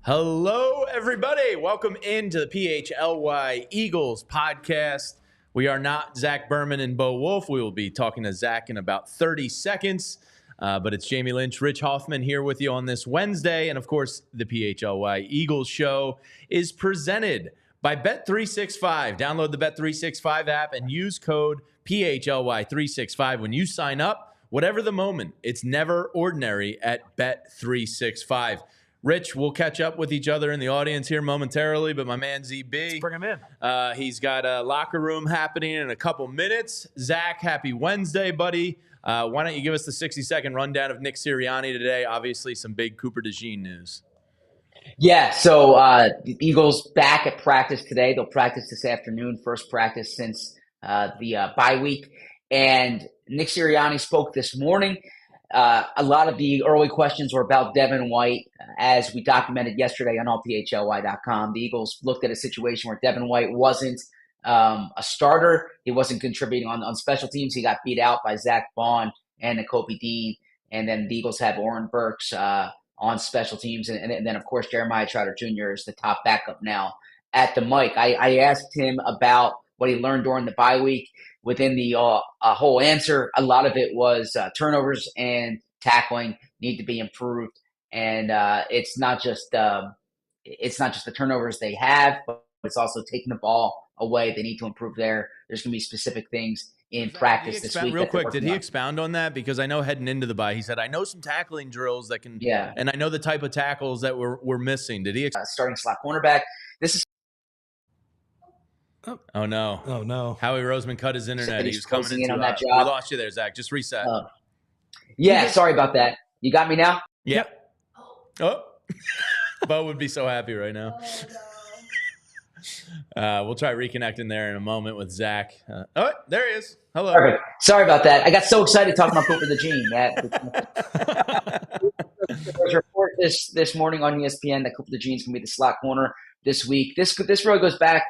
Hello, everybody. Welcome into the PHLY Eagles podcast. We are not Zach Berman and Bo Wolf. We will be talking to Zach in about 30 seconds. But it's Jamie Lynch, Rich Hoffman here with you on this Wednesday. And of course, the PHLY Eagles show is presented by Bet365. Download the Bet365 app and use code PHLY365 when you sign up. Whatever the moment, it's never ordinary at Bet365. Rich, we'll catch up with each other in the audience here momentarily, but my man ZB. Let's bring him in. He's got a locker room happening in a couple minutes. Zach, happy Wednesday, buddy. Why don't you give us the 60-second rundown of Nick Sirianni today? Obviously, some big Cooper DeJean news. Yeah, so the Eagles back at practice today. They'll practice this afternoon, first practice since the bye week. And Nick Sirianni spoke this morning. A lot of the early questions were about Devin White, as we documented yesterday on allphly.com. The Eagles looked at a situation where Devin White wasn't a starter. He wasn't contributing on special teams. He got beat out by Zach Baun and Nakobe Dean. And then the Eagles have Oren Burks on special teams. And then, of course, Jeremiah Trotter Jr. is the top backup now at the mic. I asked him about what he learned during the bye week. Within the whole answer, a lot of it was turnovers and tackling need to be improved, and it's not just the turnovers they have, but it's also taking the ball away. They need to improve there. There's going to be specific things in practice this week. Real quick, did he expound on that? Because I know heading into the bye, he said, "I know some tackling drills that can, and I know the type of tackles that we're missing." Did he? Starting slot cornerback. This is. Oh no! Oh no! Howie Roseman cut his internet. He was coming into on that job. We lost you there, Zach. Just reset. Yeah, sorry about that. You got me now? Yep. Oh, Bo would be so happy right now. We'll try reconnecting there in a moment with Zach. Oh, there he is. Hello. Perfect. Sorry about that. I got so excited talking about Cooper DeJean. There was a report this morning on ESPN that Cooper DeJean is going to be the slot corner this week. This really goes back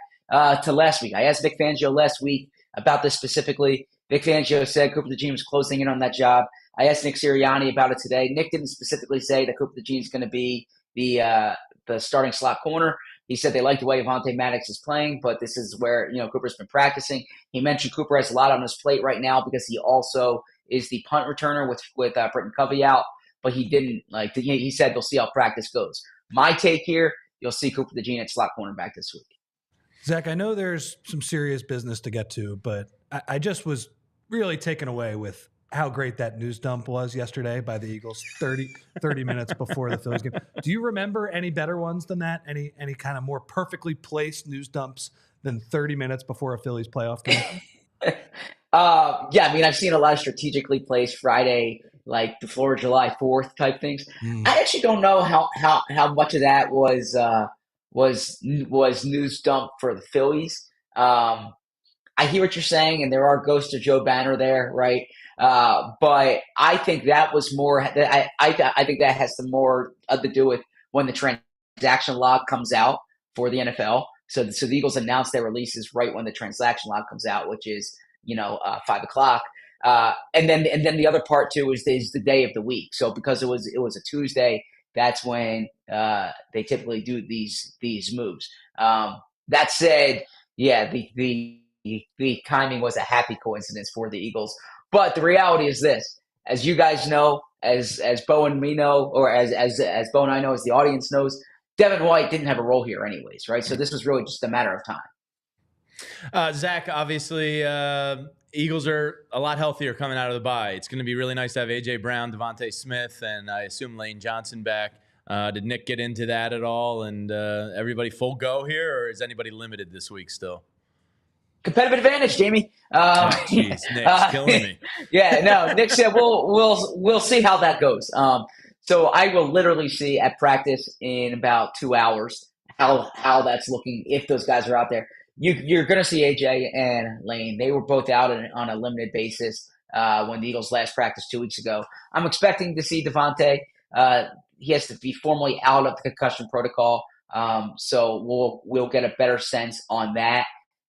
to last week. I asked Vic Fangio last week about this specifically. Vic Fangio said Cooper DeJean was closing in on that job. I asked Nick Sirianni about it today. Nick didn't specifically say that Cooper DeJean is going to be the starting slot corner. He said they like the way Avonte Maddox is playing, but this is where Cooper's been practicing. He mentioned Cooper has a lot on his plate right now because he also is the punt returner with Britton Covey out. But he didn't he said they'll see how practice goes. My take here, you'll see Cooper DeJean at slot cornerback this week. Zach, I know there's some serious business to get to, but I just was really taken away with how great that news dump was yesterday by the Eagles 30 minutes before the Phillies game. Do you remember any better ones than that? Any kind of more perfectly placed news dumps than 30 minutes before a Phillies playoff game? Yeah, I mean, I've seen a lot of strategically placed Friday, like the Florida July 4th type things. I actually don't know how much of that was news dump for the Phillies. I hear what you're saying, and there are ghosts of Joe Banner there, right? But I think that was more. I think that has some more to do with when the transaction log comes out for the NFL. So the Eagles announce their releases right when the transaction log comes out, which is 5:00. And then the other part too is the day of the week. So because it was a Tuesday, that's when they typically do these moves. That said, yeah, the timing was a happy coincidence for the Eagles. But the reality is this: as you guys know, as Bo and me know, or as Bo and I know, as the audience knows, Devin White didn't have a role here anyways, right? So this was really just a matter of time. Zach, obviously, Eagles are a lot healthier coming out of the bye. It's going to be really nice to have A.J. Brown, DeVonta Smith, and I assume Lane Johnson back. Did Nick get into that at all? And everybody full go here, or is anybody limited this week still? Competitive advantage, Jamie. Jeez, Nick's killing me. Yeah, no, Nick said we'll see how that goes. So I will literally see at practice in about 2 hours how that's looking if those guys are out there. You're going to see AJ and Lane. They were both out on a limited basis when the Eagles last practiced 2 weeks ago. I'm expecting to see DeVonta. He has to be formally out of the concussion protocol, so we'll get a better sense on that.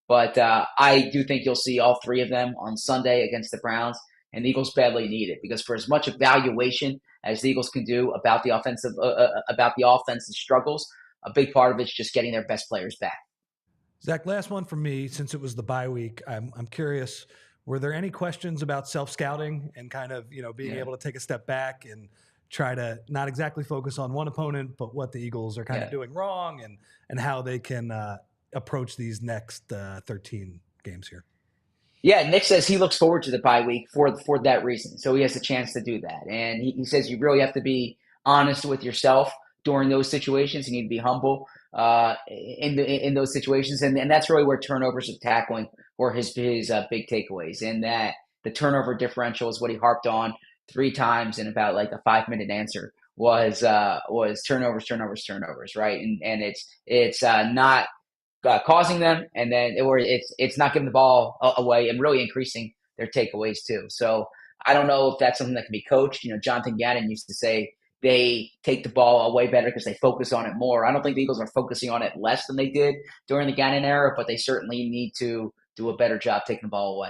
But I do think you'll see all three of them on Sunday against the Browns. and the Eagles badly need it, because for as much evaluation as the Eagles can do about the offensive struggles, a big part of it's just getting their best players back. Zach, last one from me. Since it was the bye week, I'm curious, were there any questions about self-scouting and kind of, being able to take a step back and try to not exactly focus on one opponent, but what the Eagles are kind of doing wrong and how they can approach these next 13 games here? Yeah, Nick says he looks forward to the bye week for that reason. So he has a chance to do that. And he says you really have to be honest with yourself during those situations. You need to be humble in those situations. And that's really where turnovers of tackling were his big takeaways. And that the turnover differential is what he harped on 3 times in about like a 5-minute answer was turnovers, right? And it's not causing them, and then it's not giving the ball away and really increasing their takeaways too. So I don't know if that's something that can be coached. Jonathan Gannon used to say they take the ball away better because they focus on it more. I don't think the Eagles are focusing on it less than they did during the Gannon era, but they certainly need to do a better job taking the ball away.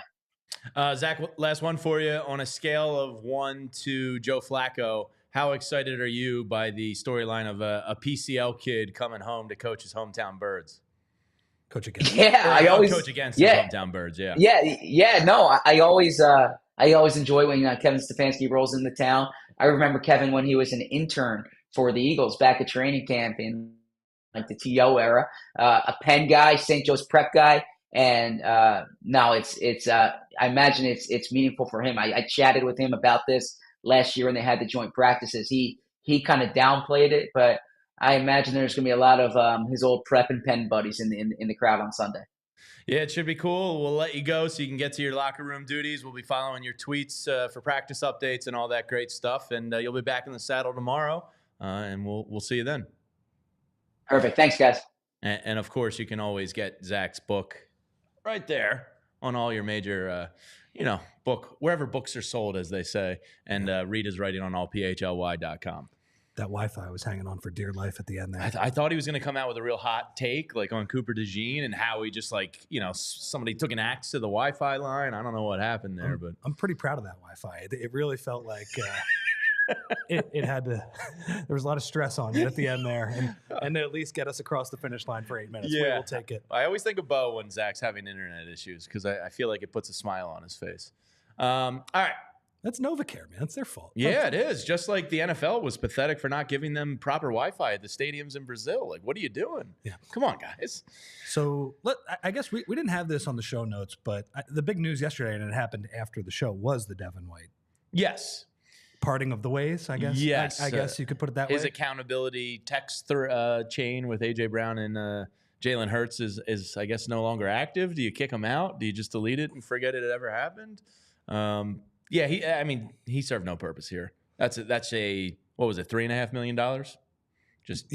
Zach, last one for you. On a scale of 1 to Joe Flacco, how excited are you by the storyline of a PCL kid coming home to coach his hometown Birds? Coach against. Yeah, I always coach against his hometown Birds. Yeah. No, I always enjoy when Kevin Stefanski rolls into town. I remember Kevin when he was an intern for the Eagles back at training camp in like the TO era, a Penn guy, St. Joe's prep guy, and now it's I imagine it's meaningful for him. I chatted with him about this last year when they had the joint practices. He kind of downplayed it, but I imagine there's going to be a lot of his old prep and Penn buddies in the crowd on Sunday. Yeah, it should be cool. We'll let you go so you can get to your locker room duties. We'll be following your tweets for practice updates and all that great stuff. And you'll be back in the saddle tomorrow, and we'll see you then. Perfect. Thanks, guys. And of course, you can always get Zach's book right there on all your major, wherever books are sold, as they say. And read his writing on allphly.com. That Wi-Fi was hanging on for dear life at the end there. I thought he was going to come out with a real hot take, like on Cooper DeJean, and how he just somebody took an axe to the Wi-Fi line. I don't know what happened there, but I'm pretty proud of that Wi-Fi. It really felt like it had to. There was a lot of stress on it at the end there, and to at least get us across the finish line for 8 minutes. Yeah, we'll take it. I always think of Bo when Zach's having internet issues because I feel like it puts a smile on his face. All right. That's NovaCare, man. It's their fault. Yeah, it is. Just like the NFL was pathetic for not giving them proper Wi-Fi at the stadiums in Brazil. Like, what are you doing? Yeah. Come on, guys. So I guess we didn't have this on the show notes, but the big news yesterday, and it happened after the show, was the Devin White. Yes. Parting of the ways, I guess. Yes. I guess you could put it that way. His accountability text chain with A.J. Brown and Jalen Hurts is, I guess, no longer active. Do you kick him out? Do you just delete it and forget it ever happened? Yeah, he served no purpose here. That's a what was it, $3.5 million? Just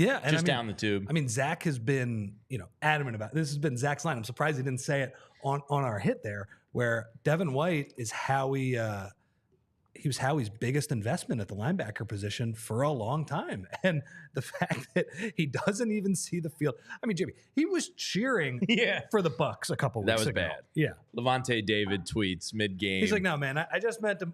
down the tube. I mean, Zach has been adamant about it. This has been Zach's line. I'm surprised he didn't say it on our hit there, where Devin White is he was Howie's biggest investment at the linebacker position for a long time. And the fact that he doesn't even see the field. I mean, Jimmy, he was cheering for the Bucs a couple weeks ago. That was bad. Yeah. Levante David tweets mid-game. He's like, no, man, I just meant to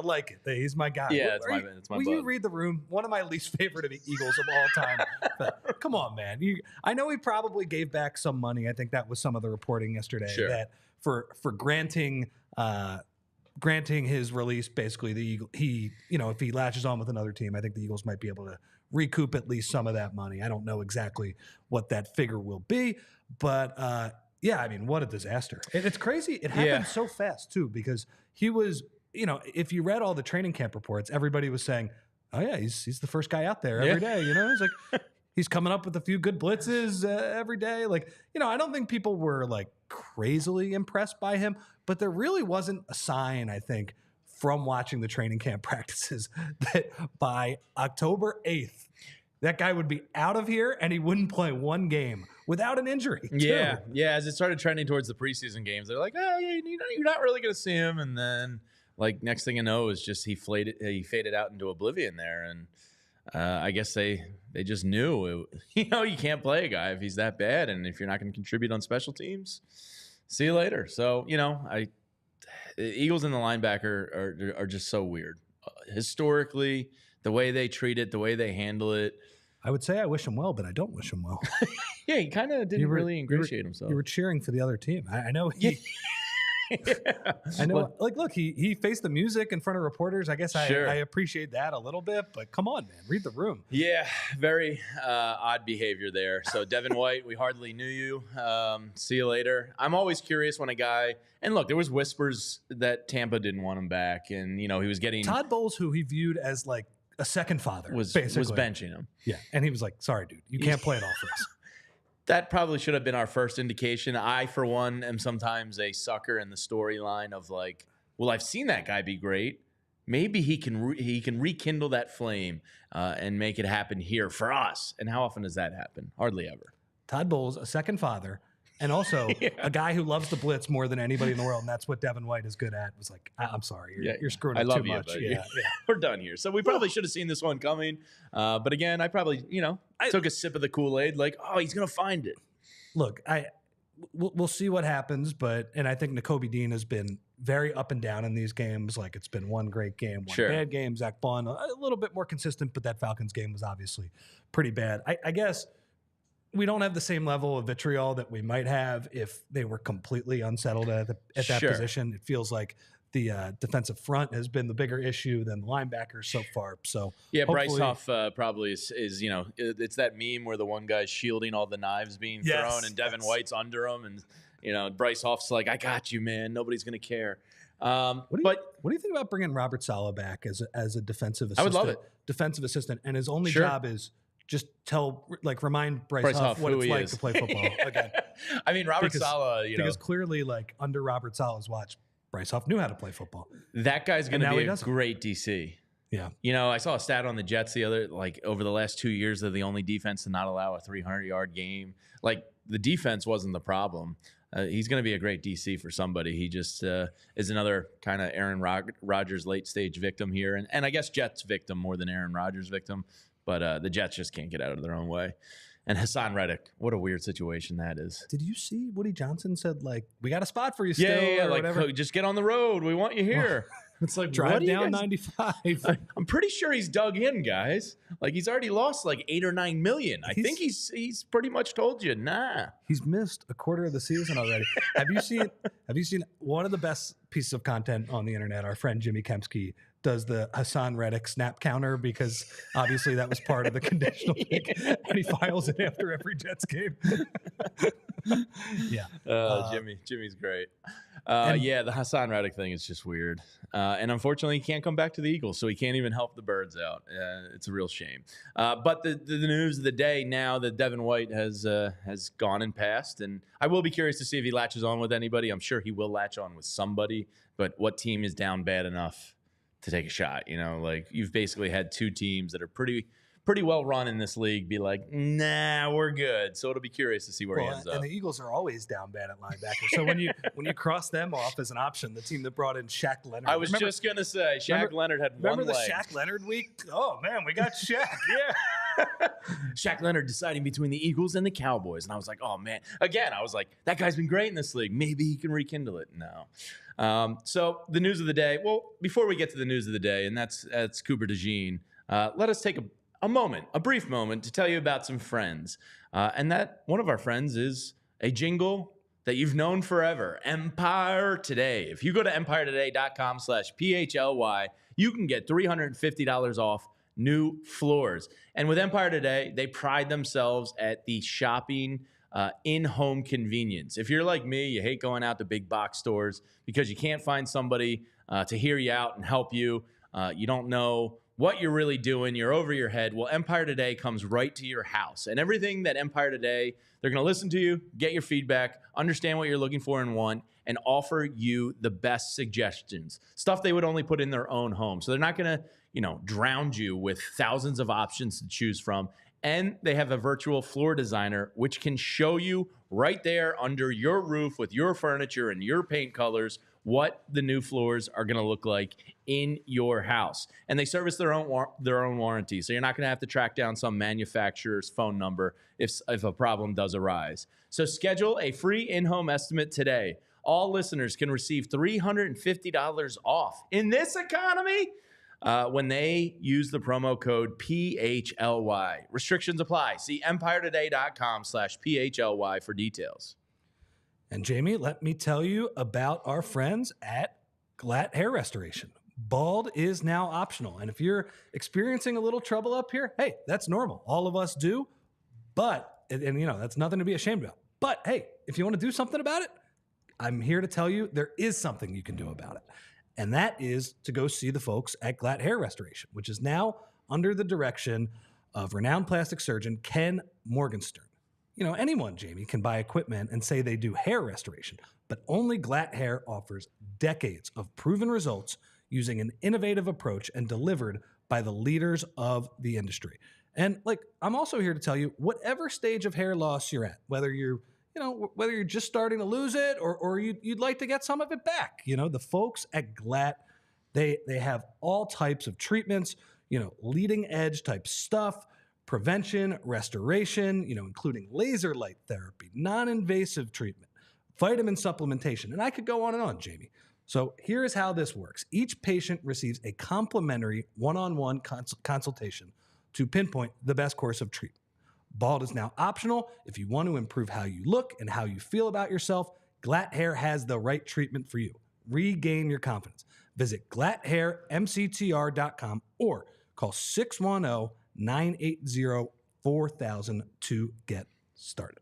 like it. He's my guy. Yeah, it's my Will bud. you read the room? One of my least favorite of the Eagles of all time. But come on, man. I know he probably gave back some money. I think that was some of the reporting yesterday that for granting his release, basically the Eagle, if he latches on with another team, I think the Eagles might be able to recoup at least some of that money. I don't know exactly what that figure will be, but I mean, what a disaster. It's crazy. It happened so fast too, because he was, if you read all the training camp reports, everybody was saying, oh yeah, he's the first guy out there every day. He's like, he's coming up with a few good blitzes every day. Like, I don't think people were like crazily impressed by him, but there really wasn't a sign, I think, from watching the training camp practices that by October 8th, that guy would be out of here and he wouldn't play one game without an injury. Yeah. As it started trending towards the preseason games, they're like, you're not really going to see him. And then, like, next thing you know is just he faded out into oblivion there. And I guess they just knew, you can't play a guy if he's that bad. And if you're not going to contribute on special teams, see you later. So, The Eagles and the linebacker are just so weird. Historically, the way they treat it, the way they handle it. I would say I wish him well, but I don't wish him well. Yeah, he kind of didn't really ingratiate himself. You were cheering for the other team. I know he. I know. Well, like, look, he faced the music in front of reporters. I guess I appreciate that a little bit, but come on, man, read the room. Yeah, very odd behavior there. So Devin White, we hardly knew you. See you later. I'm always curious when a guy, and look, there was whispers that Tampa didn't want him back, and he was getting Todd Bowles, who he viewed as like a second father, was benching him. Yeah, and he was like, "Sorry, dude, you can't play it all for us." That probably should have been our first indication. I, for one, am sometimes a sucker in the storyline of like, well, I've seen that guy be great. Maybe he can rekindle that flame and make it happen here for us. And how often does that happen? Hardly ever. Todd Bowles, a second father, and also a guy who loves the blitz more than anybody in the world, and that's what Devin White is good at. Was like, I'm sorry, you're screwing up too much. Yeah. We're done here. So we probably should have seen this one coming. But again, I probably, I took a sip of the Kool-Aid, like, oh, he's gonna find it. Look, we'll see what happens, and I think Nakobe Dean has been very up and down in these games. Like, it's been one great game, one bad game. Zach Baun a little bit more consistent, but that Falcons game was obviously pretty bad. I guess we don't have the same level of vitriol that we might have if they were completely unsettled at that position. It feels like the defensive front has been the bigger issue than the linebackers so far. So yeah, Bryce Huff probably is it's that meme where the one guy's shielding all the knives being thrown and Devin White's under him, and Bryce Huff's like, I got you, man. Nobody's gonna care. What do you think about bringing Robert Saleh back as a defensive assistant? I would love it. Defensive assistant, and his only job is just remind Bryce Huff what it's like to play football again. I mean, Robert Saleh, because clearly, like, under Robert Saleh's watch, Bryce Huff knew how to play football. That guy's going to be a great DC. Yeah. I saw a stat on the Jets over the last 2 years, they're the only defense to not allow a 300-yard game. Like, the defense wasn't the problem. He's going to be a great DC for somebody. He just is another kind of Aaron Rodgers late-stage victim here. And I guess Jets victim more than Aaron Rodgers victim. But the Jets just can't get out of their own way. And Haason Reddick, what a weird situation that is. Did you see Woody Johnson said, like, we got a spot for you still? Yeah, like, whatever. Just get on the road. We want you here. It's like, drive down 95. I'm pretty sure he's dug in, guys. Like, he's already lost like $8 or $9 million. I think he's pretty much told you, nah. He's missed a quarter of the season already. Have you seen one of the best pieces of content on the internet? Our friend Jimmy Kempski does the Haason Reddick snap counter, because obviously that was part of the conditional pick, and he files it after every Jets game. Yeah. Jimmy's great. The Haason Reddick thing is just weird. And unfortunately, he can't come back to the Eagles, so he can't even help the birds out. It's a real shame. But the news of the day now that Devin White has gone and passed, and I will be curious to see if he latches on with anybody. I'm sure he will latch on with somebody, but what team is down bad enough to take a shot? Like, you've basically had two teams that are pretty well run in this league be like, nah, we're good. So it'll be curious to see where he ends up. And the Eagles are always down bad at linebacker. So when you cross them off as an option, the team that brought in Shaq Leonard. I was just gonna say, Shaq Leonard had one leg. Remember the Shaq Leonard week? Oh man, we got Shaq. Yeah. Shaq Leonard deciding between the Eagles and the Cowboys, and I was like, oh man. Again, I was like, that guy's been great in this league. Maybe he can rekindle it. No. So the news of the day. Well, before we get to the news of the day, and that's Cooper DeJean, let us take a brief moment to tell you about some friends. And that one of our friends is a jingle that you've known forever, Empire Today. If you go to empiretoday.com/PHLY, you can get $350 off new floors. And with Empire Today, they pride themselves at the shopping in-home convenience. If you're like me, you hate going out to big box stores because you can't find somebody to hear you out and help you. You don't know what you're really doing. You're over your head. Well, Empire Today comes right to your house. And everything that Empire Today, they're going to listen to you, get your feedback, understand what you're looking for and want, and offer you the best suggestions. Stuff they would only put in their own home. So they're not going to, drown you with thousands of options to choose from. And they have a virtual floor designer, which can show you right there under your roof with your furniture and your paint colors what the new floors are going to look like in your house. And they service their own warranty, so you're not going to have to track down some manufacturer's phone number if a problem does arise. So schedule a free in-home estimate today. all listeners can receive $350 off in this economy when they use the promo code PHLY. Restrictions apply. See EmpireToday.com/PHLY for details. And Jamie, let me tell you about our friends at Glatt Hair Restoration. Bald is now optional. And if you're experiencing a little trouble up here, hey, that's normal. All of us do. But, and you know, that's nothing to be ashamed about. But hey, if you want to do something about it, I'm here to tell you there is something you can do about it. And that is to go see the folks at Glatt Hair Restoration, which is now under the direction of renowned plastic surgeon Ken Morgenstern. You know, anyone, Jamie, can buy equipment and say they do hair restoration, but only Glatt Hair offers decades of proven results using an innovative approach and delivered by the leaders of the industry. And like, I'm also here to tell you, whatever stage of hair loss you're at, whether you're just starting to lose it or you'd like to get some of it back, you know, the folks at Glatt, they have all types of treatments, you know, leading edge type stuff, prevention, restoration, you know, including laser light therapy, non-invasive treatment, vitamin supplementation, and I could go on, Jamie. So here is how this works. Each patient receives a complimentary one-on-one consultation to pinpoint the best course of treatment. Bald is now optional. If you want to improve how you look and how you feel about yourself, Glatt Hair has the right treatment for you. Regain your confidence. Visit glatthairmctr.com or call 610-980-4000 to get started.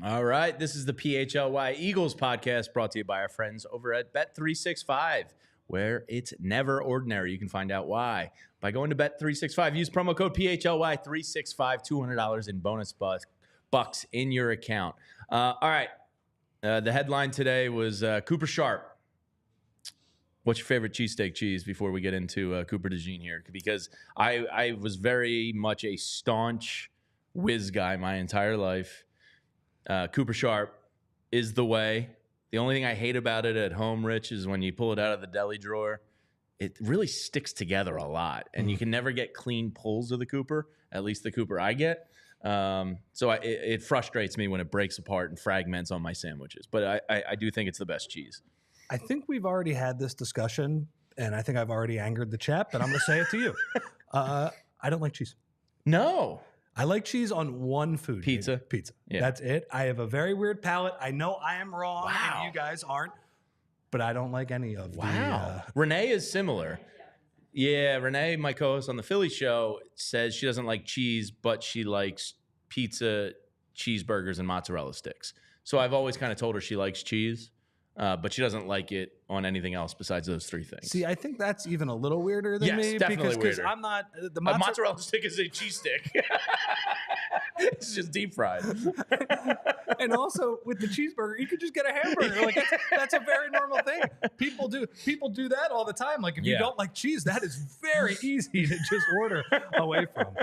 All right. This is the PHLY Eagles podcast brought to you by our friends over at Bet365, where it's never ordinary. You can find out why by going to Bet365. Use promo code PHLY365, $200 in bonus bucks in your account. All right. The headline today was Cooper Sharp. What's your favorite cheesesteak cheese before we get into Cooper DeJean here? Because I was very much a staunch whiz guy my entire life. Cooper Sharp is the way. The only thing I hate about it at home, Rich, is when you pull it out of the deli drawer, it really sticks together a lot. And you can never get clean pulls of the Cooper, at least the Cooper I get. So it frustrates me when it breaks apart and fragments on my sandwiches. But I do think it's the best cheese. I think we've already had this discussion, and I think I've already angered the chat, but I'm going to say it to you. I don't like cheese. No. I like cheese on one food. Pizza. Maybe. Pizza. Yeah. That's it. I have a very weird palate. I know I am wrong, Wow. and you guys aren't, but I don't like any of Wow. Renee is similar. Yeah, Renee, my co-host on the Philly show, says she doesn't like cheese, but she likes pizza, cheeseburgers, and mozzarella sticks. So I've always kind of told her she likes cheese. But she doesn't like it on anything else besides those three things. See, I think that's even a little weirder than me. Definitely because weirder. I'm not A mozzarella stick is a cheese stick. It's just deep fried. And also with the cheeseburger, you could just get a hamburger. Like that's a very normal thing. People do that all the time. Like if you don't like cheese, that is very easy to just order away from.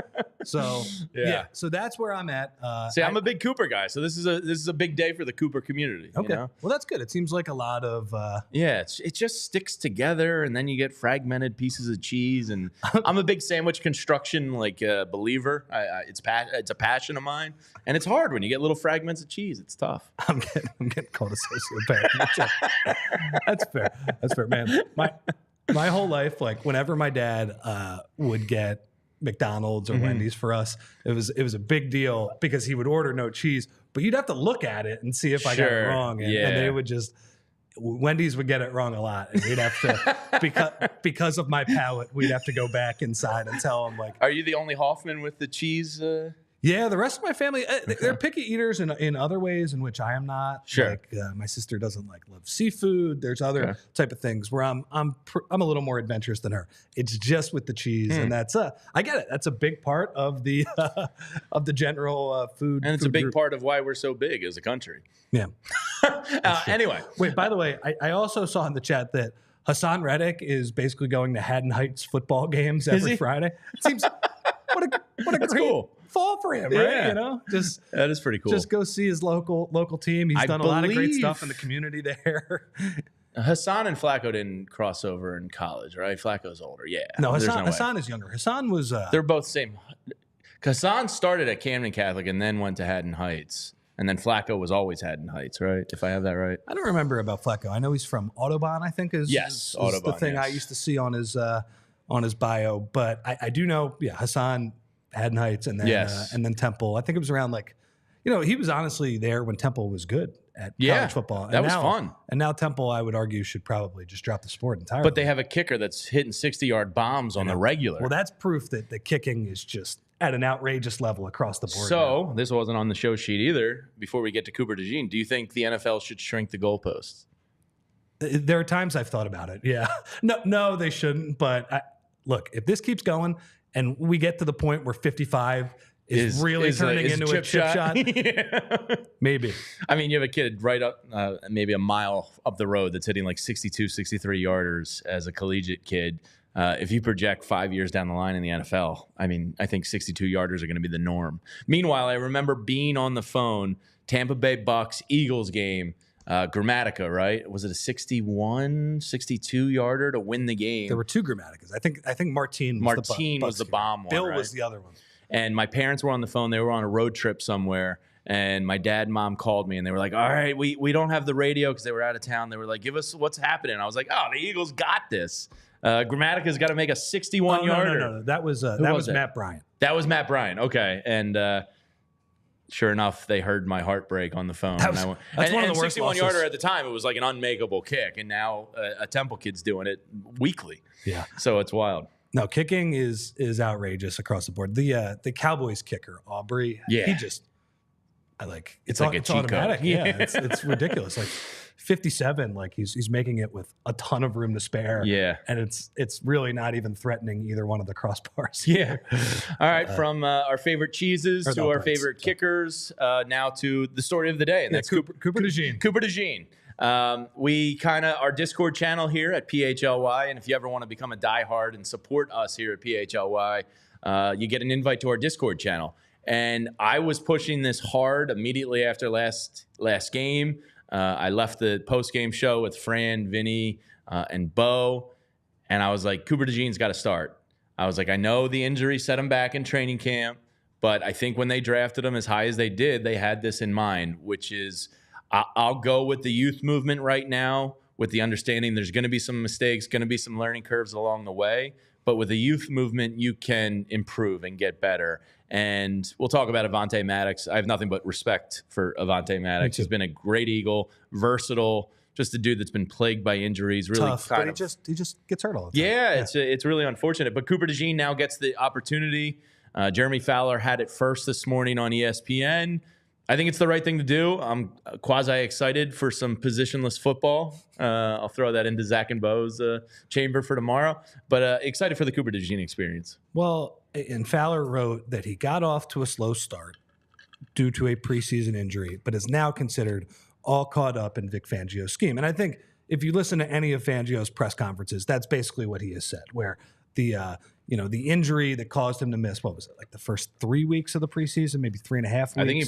So yeah. So that's where I'm at. See, I'm a big Cooper guy, so this is a big day for the Cooper community. Okay. You know? Well, that's good. It seems like a lot of it just sticks together, and then you get fragmented pieces of cheese. And I'm a big sandwich construction believer. It's a passion of mine, and it's hard when you get little fragments of cheese. It's tough. I'm getting called a sociopath. That's fair. That's fair, man. My whole life, like whenever my dad would get McDonald's or Wendy's for us, it was a big deal because he would order no cheese, but you'd have to look at it and see if I got it wrong, and they would just. Wendy's would get it wrong a lot, and we'd have to because of my palate, we'd have to go back inside and tell them like. Are you the only Hoffman with the cheese? Yeah, the rest of my family, they're picky eaters in other ways in which I am not. Sure. Like my sister doesn't love seafood. There's other type of things where I'm a little more adventurous than her. It's just with the cheese, and that's I get it. That's a big part of the general food. And it's food a big group. part of why we're so big as a country. Yeah. Anyway. Wait, by the way, I also saw in the chat that Haason Reddick is basically going to Haddon Heights football games every Friday. It seems what a great cool. fall for him, right? You know, that is pretty cool. Just go see his local team. He's done a lot of great stuff in the community there. Haason and Flacco didn't cross over in college, right? Flacco's older. Yeah. No, Haason is younger. Haason was they're both same. Haason started at Camden Catholic and then went to Haddon Heights. And then Flacco was always Haddon Heights, right? If I have that right. I don't remember about Flacco. I know he's from Audubon, I think is Audubon, the thing I used to see on his bio. But I do know, Haason, Haddon Heights, and then Temple. I think it was around he was honestly there when Temple was good at college football. And that was fun. And now Temple, I would argue, should probably just drop the sport entirely. But they have a kicker that's hitting 60-yard bombs on the regular. Well, that's proof that the kicking is just at an outrageous level across the board. So this wasn't on the show sheet either. Before we get to Cooper DeJean, do you think the NFL should shrink the goalposts? There are times I've thought about it. Yeah. No, they shouldn't. But look, if this keeps going and we get to the point where 55 is really turning into a chip shot, maybe. I mean, you have a kid right up maybe a mile up the road that's hitting like 62, 63 yarders as a collegiate kid. If you project 5 years down the line in the NFL, I mean, I think 62 yarders are going to be the norm. Meanwhile, I remember being on the phone, Tampa Bay Bucks Eagles game, Grammatica, right? Was it a 61, 62 yarder to win the game? There were two Grammaticas. I think Martine was the bomb one. Bill right? was the other one. And my parents were on the phone. They were on a road trip somewhere. And my dad and mom called me, and they were like, all right, we don't have the radio because they were out of town. They were like, give us what's happening. I was like, oh, the Eagles got this. Grammatica's got to make a 61-yarder. No. That was Matt Bryant. That was Matt Bryant. Okay. And sure enough, they heard my heartbreak on the phone. That's one of the worst 61-yarder at the time, it was like an unmakeable kick. And now a Temple kid's doing it weekly. Yeah. So it's wild. No, kicking is outrageous across the board. The Cowboys kicker, Aubrey, he just it's like it's automatic. Yeah, it's ridiculous. Like 57, like he's making it with a ton of room to spare. Yeah, and it's really not even threatening either one of the crossbars. Yeah. All right, from our favorite cheeses to our favorite kickers, now to the story of the day, and that's Cooper DeJean. Cooper DeJean. Our Discord channel here at PHLY, and if you ever want to become a diehard and support us here at PHLY, you get an invite to our Discord channel. And I was pushing this hard immediately after last game. I left the post-game show with Fran, Vinny, and Bo, and I was like, Cooper DeJean's got to start. I was like, I know the injury set him back in training camp, but I think when they drafted him as high as they did, they had this in mind, which is I'll go with the youth movement right now with the understanding there's going to be some mistakes, going to be some learning curves along the way. But with the youth movement, you can improve and get better. And we'll talk about Avonte Maddox. I have nothing but respect for Avonte Maddox. He's been a great Eagle, versatile, just a dude that's been plagued by injuries. Really tough, but he just gets hurt all the time. Yeah. It's really unfortunate. But Cooper DeJean now gets the opportunity. Jeremy Fowler had it first this morning on ESPN. I think it's the right thing to do. I'm quasi-excited for some positionless football. I'll throw that into Zach and Bo's chamber for tomorrow. But excited for the Cooper DeJean experience. Well, and Fowler wrote that he got off to a slow start due to a preseason injury, but is now considered all caught up in Vic Fangio's scheme. And I think if you listen to any of Fangio's press conferences, that's basically what he has said, where the injury that caused him to miss, what was it, like the first 3 weeks of the preseason, maybe 3.5 weeks? I think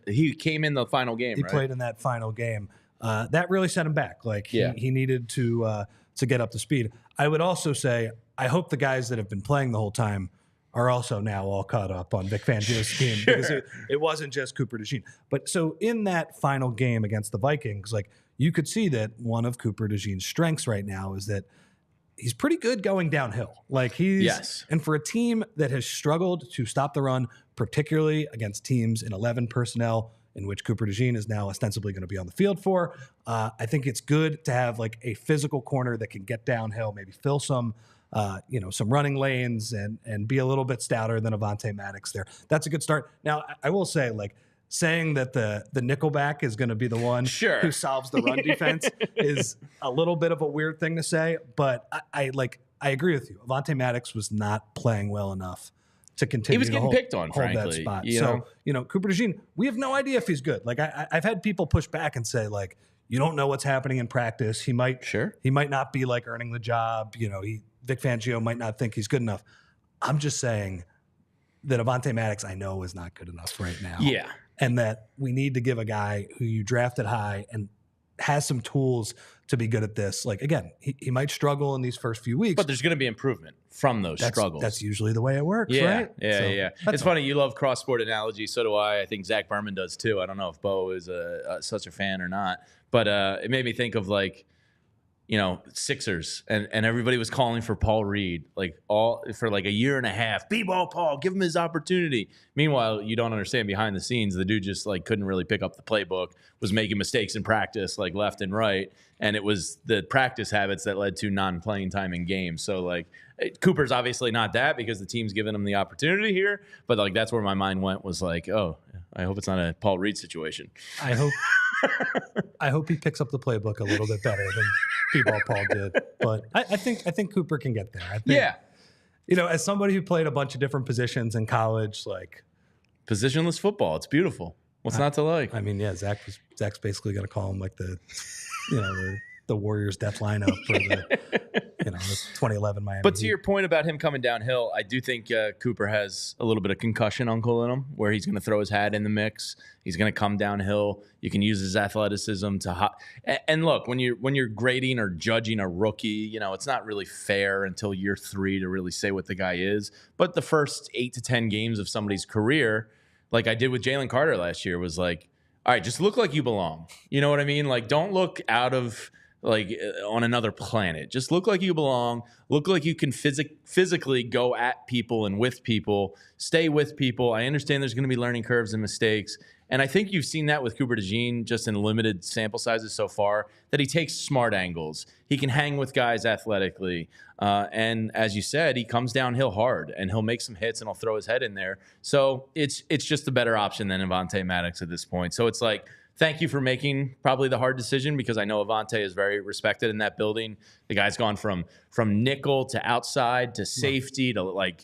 he came in the final game, He played in that final game. That really set him back. Like he needed to get up to speed. I would also say, I hope the guys that have been playing the whole time are also now all caught up on Vic Fangio's scheme, because it wasn't just Cooper DeJean. But so in that final game against the Vikings, like you could see that one of Cooper DeJean's strengths right now is that he's pretty good going downhill. Like and for a team that has struggled to stop the run, particularly against teams in 11 personnel, in which Cooper DeJean is now ostensibly going to be on the field for, I think it's good to have like a physical corner that can get downhill, maybe fill some running lanes and be a little bit stouter than Avonte Maddox there. That's a good start. Now, I will say, like, saying that the nickelback is going to be the one who solves the run defense is a little bit of a weird thing to say, but I agree with you. Avonte Maddox was not playing well enough to continue. He was getting picked on, hold frankly. That spot. Cooper DeJean, we have no idea if he's good. Like I've had people push back and say, like, you don't know what's happening in practice. He might not be like earning the job. Vic Fangio might not think he's good enough. I'm just saying that Avonte Maddox, I know, is not good enough right now. Yeah. And that we need to give a guy who you drafted high and has some tools to be good at this. Like, again, he might struggle in these first few weeks. But there's going to be improvement from those struggles. That's usually the way it works, yeah, right? Yeah. It's funny. You love cross-sport analogies. So do I. I think Zach Berman does too. I don't know if Bo is such a fan or not. But it made me think of like, Sixers, and everybody was calling for Paul Reed, for like a year and a half. B-ball Paul, give him his opportunity. Meanwhile, you don't understand behind the scenes, the dude just like couldn't really pick up the playbook, was making mistakes in practice like left and right, and it was the practice habits that led to non-playing time in games. So like Cooper's obviously not that because the team's given him the opportunity here, but like that's where my mind went, was like, oh, I hope it's not a Paul Reed situation. I hope he picks up the playbook a little bit better than B-ball Paul did. But I think Cooper can get there. I think, as somebody who played a bunch of different positions in college, like positionless football, it's beautiful. What's not to like? I mean, yeah, Zach's basically going to call him like the Warriors death lineup for the 2011 Miami. But to your point about him coming downhill, I do think Cooper has a little bit of concussion uncle in him, where he's going to throw his hat in the mix. He's going to come downhill. You can use his athleticism to and look, when you're grading or judging a rookie, it's not really fair until year 3 to really say what the guy is. But the first 8 to 10 games of somebody's career, like I did with Jalen Carter last year, was like, all right, just look like you belong. You know what I mean? Like, don't look out of on another planet. Just look like you belong. Look like you can physically go at people and with people. Stay with people. I understand there's going to be learning curves and mistakes. And I think you've seen that with Cooper DeJean just in limited sample sizes so far, that he takes smart angles. He can hang with guys athletically. And as you said, he comes downhill hard, and he'll make some hits, and he'll throw his head in there. So it's just a better option than Avonte Maddox at this point. So it's like, thank you for making probably the hard decision, because I know Avonte is very respected in that building. The guy's gone from nickel to outside to safety to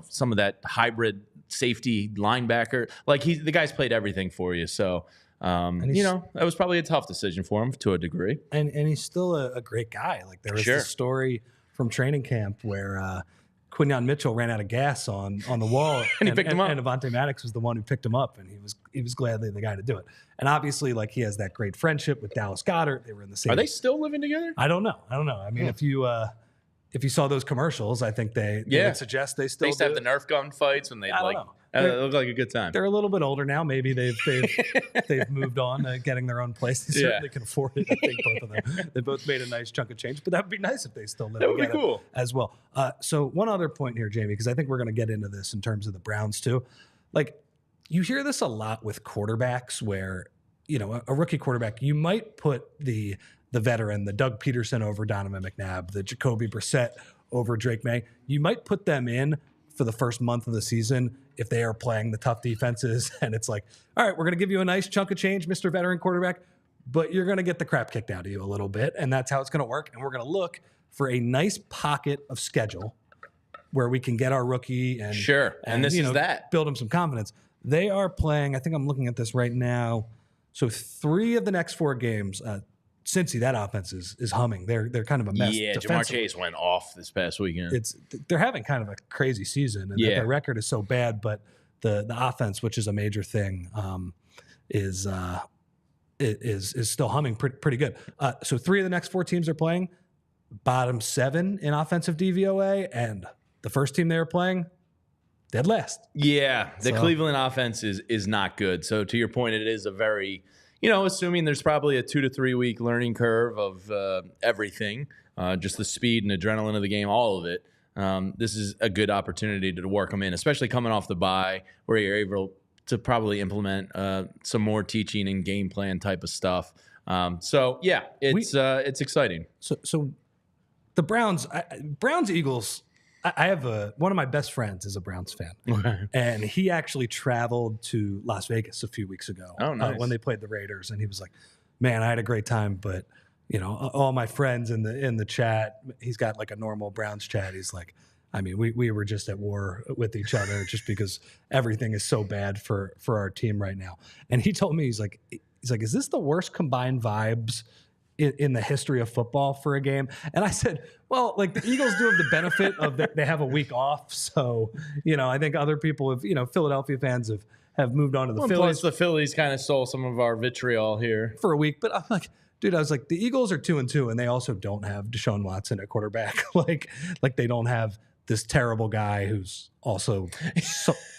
some of that hybrid safety linebacker. Like the guy's played everything for you. So, that was probably a tough decision for him to a degree. And he's still a great guy. Like there was this story from training camp where Quinyon Mitchell ran out of gas on the wall, and he picked him up. And Avonte Maddox was the one who picked him up, and he was gladly the guy to do it. And obviously, like, he has that great friendship with Dallas Goedert. They were in the same. Are they still living together? I don't know. I mean, if you saw those commercials, I think they would suggest they still. They used to have the Nerf gun fights when they it looked like a good time. They're a little bit older now. Maybe they've moved on to getting their own place. They certainly can afford it. I think both of them. They both made a nice chunk of change, but that would be nice if they still live together. That would be cool as well. So one other point here, Jamie, because I think we're going to get into this in terms of the Browns too. Like, you hear this a lot with quarterbacks, where a rookie quarterback, you might put the veteran, the Doug Peterson over Donovan McNabb, the Jacoby Brissett over Drake May. You might put them in for the first month of the season if they are playing the tough defenses, and it's like, all right, we're going to give you a nice chunk of change, Mr. Veteran Quarterback, but you're going to get the crap kicked out of you a little bit, and that's how it's going to work. And we're going to look for a nice pocket of schedule where we can get our rookie and this is that, build him some confidence. They are playing, I think I'm looking at this right now, so 3 of the next 4 games, Cincy, that offense is humming. They're kind of a mess. Yeah, Jamar Chase went off this past weekend. They're having kind of a crazy season, and their record is so bad, but the offense, which is a major thing, is still humming pretty good. So 3 of the next 4 teams they're playing, bottom 7 in offensive DVOA, and the first team they were playing, dead last. Yeah, the Cleveland offense is not good. So to your point, it is a very, assuming there's probably a 2 to 3 week learning curve of everything, just the speed and adrenaline of the game, all of it. This is a good opportunity to work them in, especially coming off the bye, where you're able to probably implement some more teaching and game plan type of stuff. It's exciting. So the Browns Eagles. I have one of my best friends is a Browns fan, and he actually traveled to Las Vegas a few weeks ago. Oh, nice. When they played the Raiders, and he was like, "Man, I had a great time, but all my friends in the chat, he's got like a normal Browns chat. He's like, I mean, we were just at war with each other just because everything is so bad for our team right now." And he told me, he's like, is this the worst combined vibes in the history of football for a game? And I said, well, like, the Eagles do have the benefit of that they have a week off. So, I think other people have, Philadelphia fans have moved on to the Phillies. Plus the Phillies kind of stole some of our vitriol here for a week. But I'm like, dude, I was like, the Eagles are 2-2, and they also don't have Deshaun Watson at quarterback. like they don't have this terrible guy who's also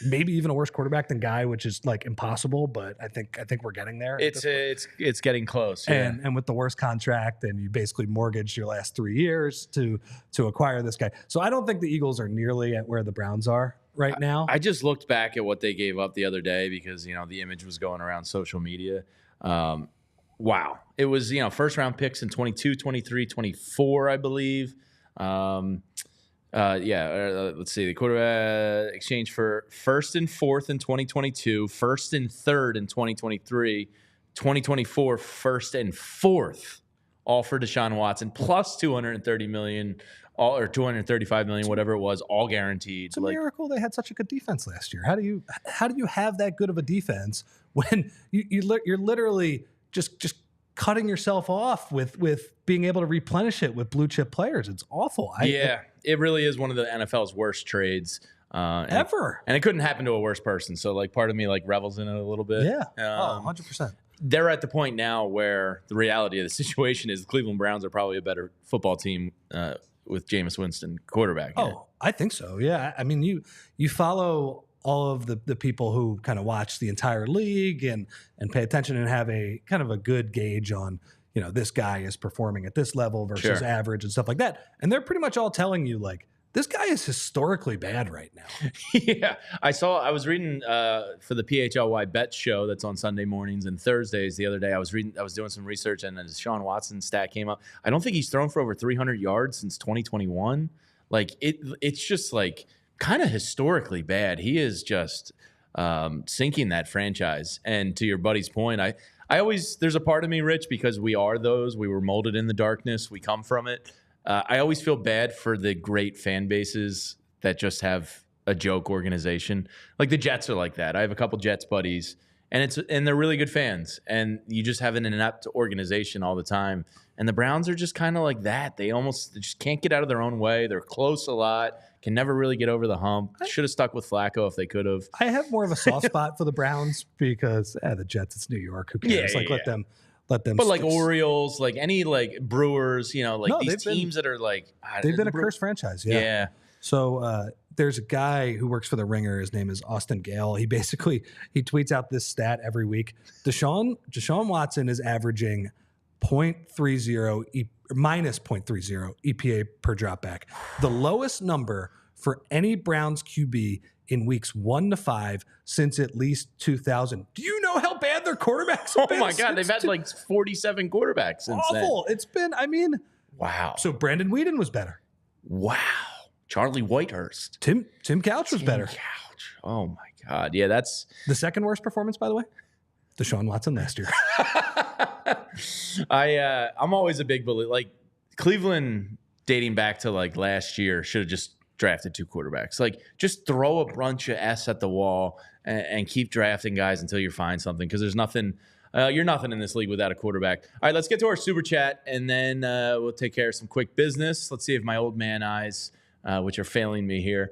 maybe even a worse quarterback than Guy, which is like impossible. But I think we're getting there. It's getting close. Yeah. And with the worst contract, and you basically mortgaged your last 3 years to acquire this guy. So I don't think the Eagles are nearly at where the Browns are right now. I just looked back at what they gave up the other day because the image was going around social media. Wow, it was first round picks in 22, 23, 24, I believe. Let's see. The quarterback exchange for first and fourth in 2022, first and third in 2023, 2024, first and fourth, all for Deshaun Watson, plus $230 million, or $235 million, whatever it was, all guaranteed. It's a miracle they had such a good defense last year. How do you have that good of a defense when you're literally just cutting yourself off with being able to replenish it with blue chip players? It's awful. It really is one of the NFL's worst trades ever. And it couldn't happen to a worse person. So part of me revels in it a little bit. Yeah. 100%. They're at the point now where the reality of the situation is the Cleveland Browns are probably a better football team with Jameis Winston quarterback. I think so. Yeah. I mean, you follow all of the people who kind of watch the entire league and pay attention and have a kind of a good gauge on, this guy is performing at this level versus average and stuff like that. And they're pretty much all telling you this guy is historically bad right now. Yeah. I was reading for the PHLY Bet show that's on Sunday mornings and Thursdays the other day. I was doing some research, and the Deshaun Watson stat came up. I don't think he's thrown for over 300 yards since 2021. It's just kind of historically bad. He is just sinking that franchise. And to your buddy's point, there's a part of me, Rich, because we are those. We were molded in the darkness. We come from it. I always feel bad for the great fan bases that just have a joke organization. Like the Jets are like that. I have a couple Jets buddies, and they're really good fans. And you just have an inept organization all the time. And the Browns are just kind of like that. They just can't get out of their own way. They're close a lot. Can never really get over the hump. Should have stuck with Flacco if they could have. I have more of a soft spot for the Browns because the Jets, it's New York. Who cares? Let them. But Orioles, any Brewers, these teams that are they've been a cursed franchise. Yeah. So there's a guy who works for the Ringer. His name is Austin Gale. He tweets out this stat every week. Deshaun Watson is averaging minus 0.30 EPA per dropback. The lowest number for any Browns QB in weeks 1 to 5 since at least 2000. Do you know how bad their quarterbacks have been? Oh my God, they've had 47 quarterbacks since awful. then. It's been, wow. So Brandon Weeden was better. Wow. Charlie Whitehurst. Tim Couch was better. Couch. Oh my God. Yeah, that's the second worst performance, by the way. Deshaun Watson last year. I'm always a big believer. Cleveland, dating back to last year, should have just drafted 2 quarterbacks. Just throw a bunch of S at the wall and keep drafting guys until you find something, because there's nothing. You're nothing in this league without a quarterback. All right, let's get to our super chat, and then we'll take care of some quick business. Let's see if my old man eyes, which are failing me here.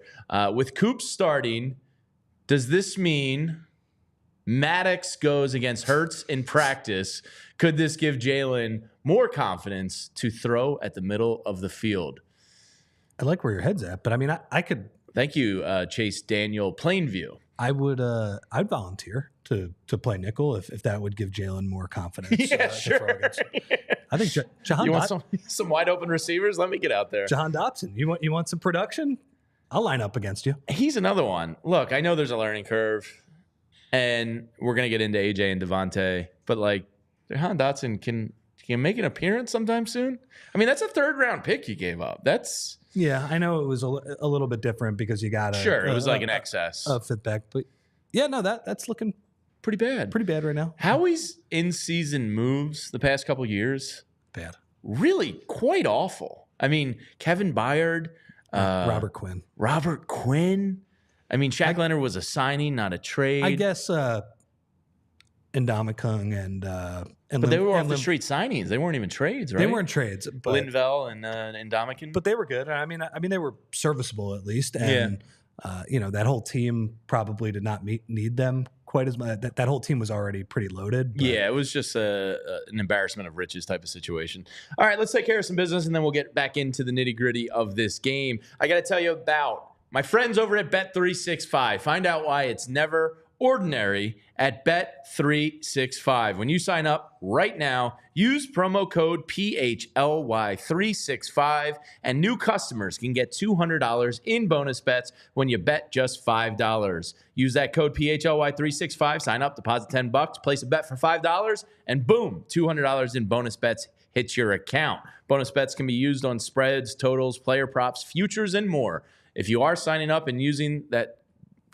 With Coop starting, does this mean Maddox goes against Hurts in practice? Could this give Jalen more confidence to throw at the middle of the field? I like where your head's at, but I could. Thank you, Chase Daniel Plainview. I'd volunteer to play nickel if that would give Jalen more confidence. Yeah, sure. I think Jahan. You want some wide open receivers? Let me get out there. Jahan Dotson. You want some production? I'll line up against you. He's another one. Look, I know there's a learning curve, and we're gonna get into AJ and Devontae, but Jahan Dotson can make an appearance sometime soon. That's a 3rd round pick you gave up. Yeah, I know it was a little bit different because you got it was an excess fit back, but yeah, no, that's looking pretty bad right now. Howie's in-season moves the past couple years, bad, really quite awful. Kevin Byard, Robert Quinn. Shaq Leonard was a signing, not a trade. I guess Ndamukong and but they were off the street signings. They weren't even trades, right? They weren't trades. But Linval and Ndamukong. But they were good. They were serviceable at least. And, that whole team probably did not need them, quite as much. That whole team was already pretty loaded. But. Yeah, it was just an embarrassment of riches type of situation. All right, let's take care of some business, and then we'll get back into the nitty-gritty of this game. I got to tell you about my friends over at Bet365. Find out why it's never ordinary at Bet365. When you sign up right now, use promo code PHLY365, and new customers can get $200 in bonus bets when you bet just $5. Use that code PHLY365, sign up, deposit $10, place a bet for $5, and boom, $200 in bonus bets hits your account. Bonus bets can be used on spreads, totals, player props, futures, and more. If you are signing up and using that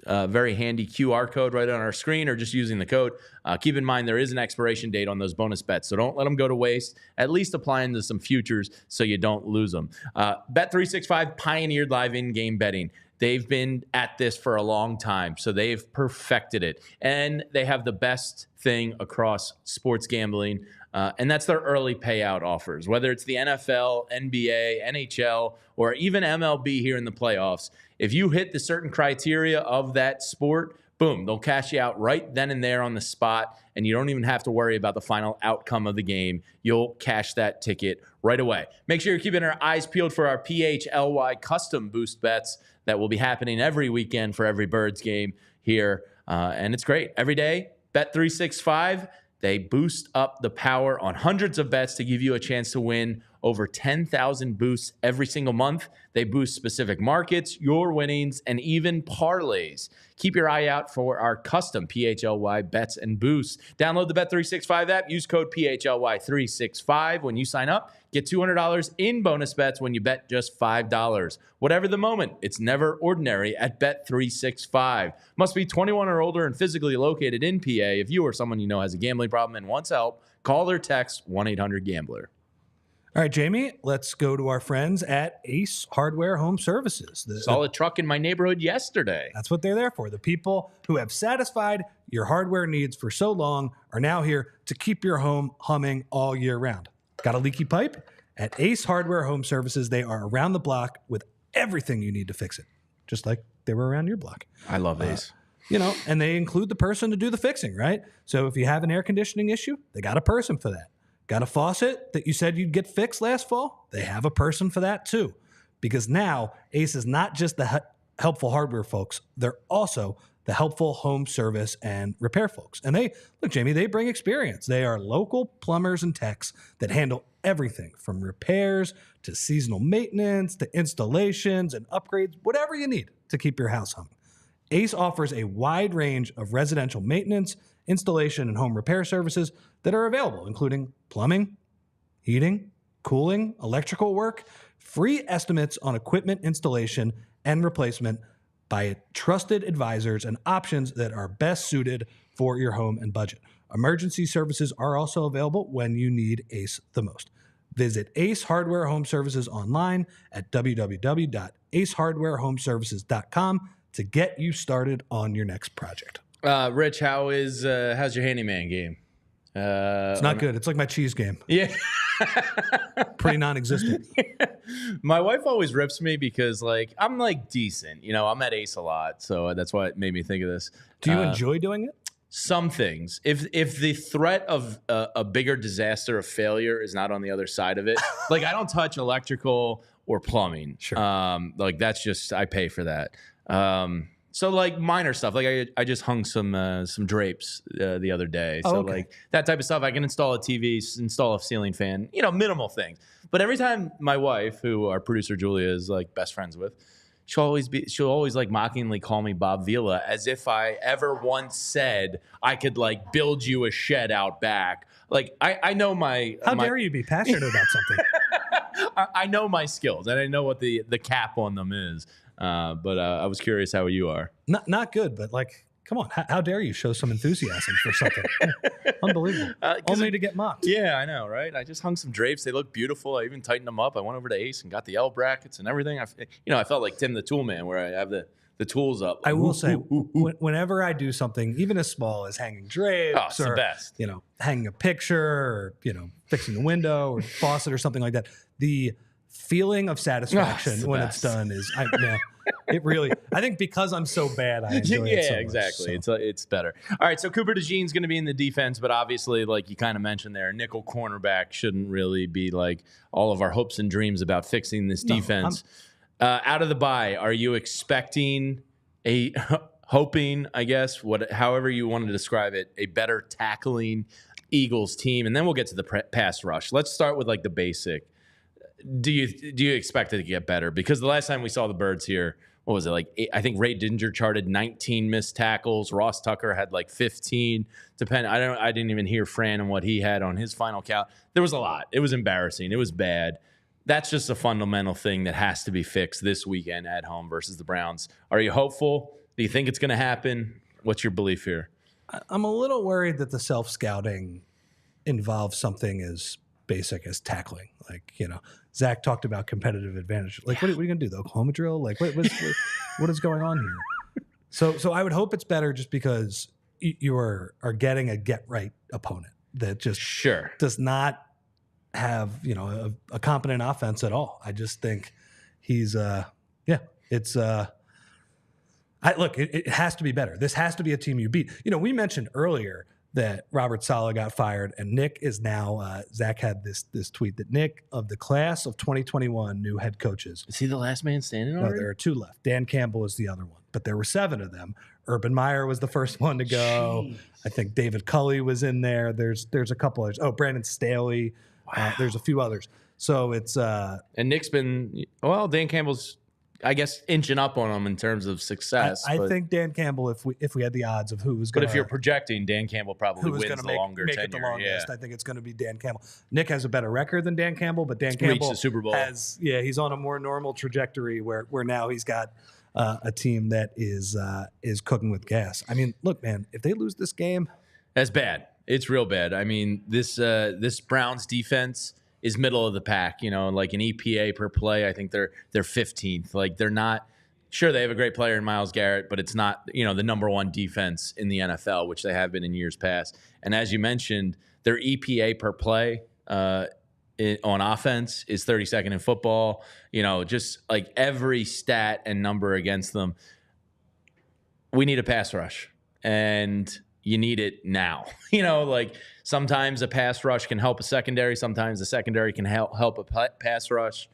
very handy QR code right on our screen, or just using the code, keep in mind there is an expiration date on those bonus bets, so don't let them go to waste. At least apply into some futures so you don't lose them. Bet365 pioneered live in-game betting. They've been at this for a long time, so they've perfected it. And they have the best thing across sports gambling, and that's their early payout offers. Whether it's the NFL, NBA, NHL, or even MLB here in the playoffs, if you hit the certain criteria of that sport, boom, they'll cash you out right then and there on the spot, and you don't even have to worry about the final outcome of the game. You'll cash that ticket right away. Make sure you're keeping our eyes peeled for our PHLY custom boost bets that will be happening every weekend for every Birds game here, and it's great. Every day, Bet365, they boost up the power on hundreds of bets to give you a chance to win over 10,000 boosts every single month. They boost specific markets, your winnings, and even parlays. Keep your eye out for our custom PHLY bets and boosts. Download the Bet365 app. Use code PHLY365 when you sign up. Get $200 in bonus bets when you bet just $5. Whatever the moment, it's never ordinary at Bet365. Must be 21 or older and physically located in PA. If you or someone you know has a gambling problem and wants help, call or text 1-800-GAMBLER. All right, Jamie, let's go to our friends at Ace Hardware Home Services. Saw a truck in my neighborhood yesterday. That's what they're there for. The people who have satisfied your hardware needs for so long are now here to keep your home humming all year round. Got a leaky pipe? At Ace Hardware Home Services, they are around the block with everything you need to fix it, just like they were around your block. I love Ace. And they include the person to do the fixing, right? So if you have an air conditioning issue, they got a person for that. Got a faucet that you said you'd get fixed last fall? They have a person for that too. Because now Ace is not just the helpful hardware folks, they're also the helpful home service and repair folks. And Jamie, they bring experience. They are local plumbers and techs that handle everything from repairs to seasonal maintenance to installations and upgrades, whatever you need to keep your house humming. Ace offers a wide range of residential maintenance, installation, and home repair services that are available, including plumbing, heating, cooling, electrical work, free estimates on equipment installation and replacement by trusted advisors, and options that are best suited for your home and budget. Emergency services are also available when you need Ace the most. Visit Ace Hardware Home Services online at www.acehardwarehomeservices.com to get you started on your next project. Rich, how's your handyman game? It's not good. It's like my cheese game. Yeah. Pretty non-existent. My wife always rips me because I'm decent. I'm at Ace a lot, so that's why it made me think of this. Do you enjoy doing it? Some things. If the threat of a bigger disaster of failure is not on the other side of it, I don't touch electrical or plumbing. Sure. That's just, I pay for that. So minor stuff, I just hung some drapes the other day. So okay. That type of stuff, I can install a TV, install a ceiling fan, minimal things. But every time my wife, who our producer Julia is best friends with, she'll always mockingly call me Bob Vila, as if I ever once said I could build you a shed out back. I know my. How dare you be passionate about something? I know my skills and I know what the cap on them is. But I was curious how you are. Not good, but come on. How dare you show some enthusiasm for something? Unbelievable. Only to get mocked. Yeah, I know, right? I just hung some drapes. They look beautiful. I even tightened them up. I went over to Ace and got the L brackets and everything. I felt like Tim the Tool Man, where I have the tools up. I will say, whenever I do something, even as small as hanging drapes, it's the best. Hanging a picture, or fixing the window or faucet or something like that, the feeling of satisfaction when best. it's done is, it really, I think because I'm so bad, I enjoy it so much. Exactly. So. It's better. All right, so Cooper DeJean's going to be in the defense, but obviously, like you kind of mentioned there, nickel cornerback shouldn't really be like all of our hopes and dreams about fixing this defense. Out of the bye, are you expecting hoping, I guess, however you want to describe it, a better tackling Eagles team? And then we'll get to the pass rush. Let's start with like the basic. Do you expect it to get better? Because the last time we saw the Birds here, what was it like? I think Ray Dinger charted 19 missed tackles. Ross Tucker had like 15. I didn't even hear Fran and what he had on his final count. There was a lot. It was embarrassing. It was bad. That's just a fundamental thing that has to be fixed this weekend at home versus the Browns. Are you hopeful? Do you think it's going to happen? What's your belief here? I'm a little worried that the self-scouting involves something as basic as tackling. Like, Zach talked about competitive advantage. Like, what are you going to do? The Oklahoma drill? Like, what is going on here? So I would hope it's better just because you are getting a get-right opponent that just does not have, a competent offense at all. I just think he's, it has to be better. This has to be a team you beat. We mentioned earlier that Robert Saleh got fired, and Nick is now. Zach had this tweet that Nick of the class of 2021 new head coaches. Is he the last man standing already? No, there are 2 left. Dan Campbell is the other one, but there were 7 of them. Urban Meyer was the first one to go. Jeez. I think David Culley was in there. There's a couple others. Oh, Brandon Staley. Wow. There's a few others. So it's and Nick's been Dan Campbell's, I guess, inching up on him in terms of success. I think Dan Campbell, if we had the odds of who was going to... But if you're projecting, Dan Campbell probably wins the longer tenure. It the longest. I think it's going to be Dan Campbell. Nick has a better record than Dan Campbell, but Dan Campbell reached the Super Bowl. He's on a more normal trajectory where now he's got a team that is cooking with gas. I mean, look, man, if they lose this game... That's bad. It's real bad. I mean, this Browns defense is middle of the pack, like an EPA per play. I think they're 15th. Like they're not sure they have a great player in Myles Garrett, but it's not, the number one defense in the NFL, which they have been in years past. And as you mentioned, their EPA per play on offense is 32nd in football. Just like every stat and number against them. We need a pass rush, and you need it now. Like sometimes a pass rush can help a secondary. Sometimes the secondary can help a pass rush.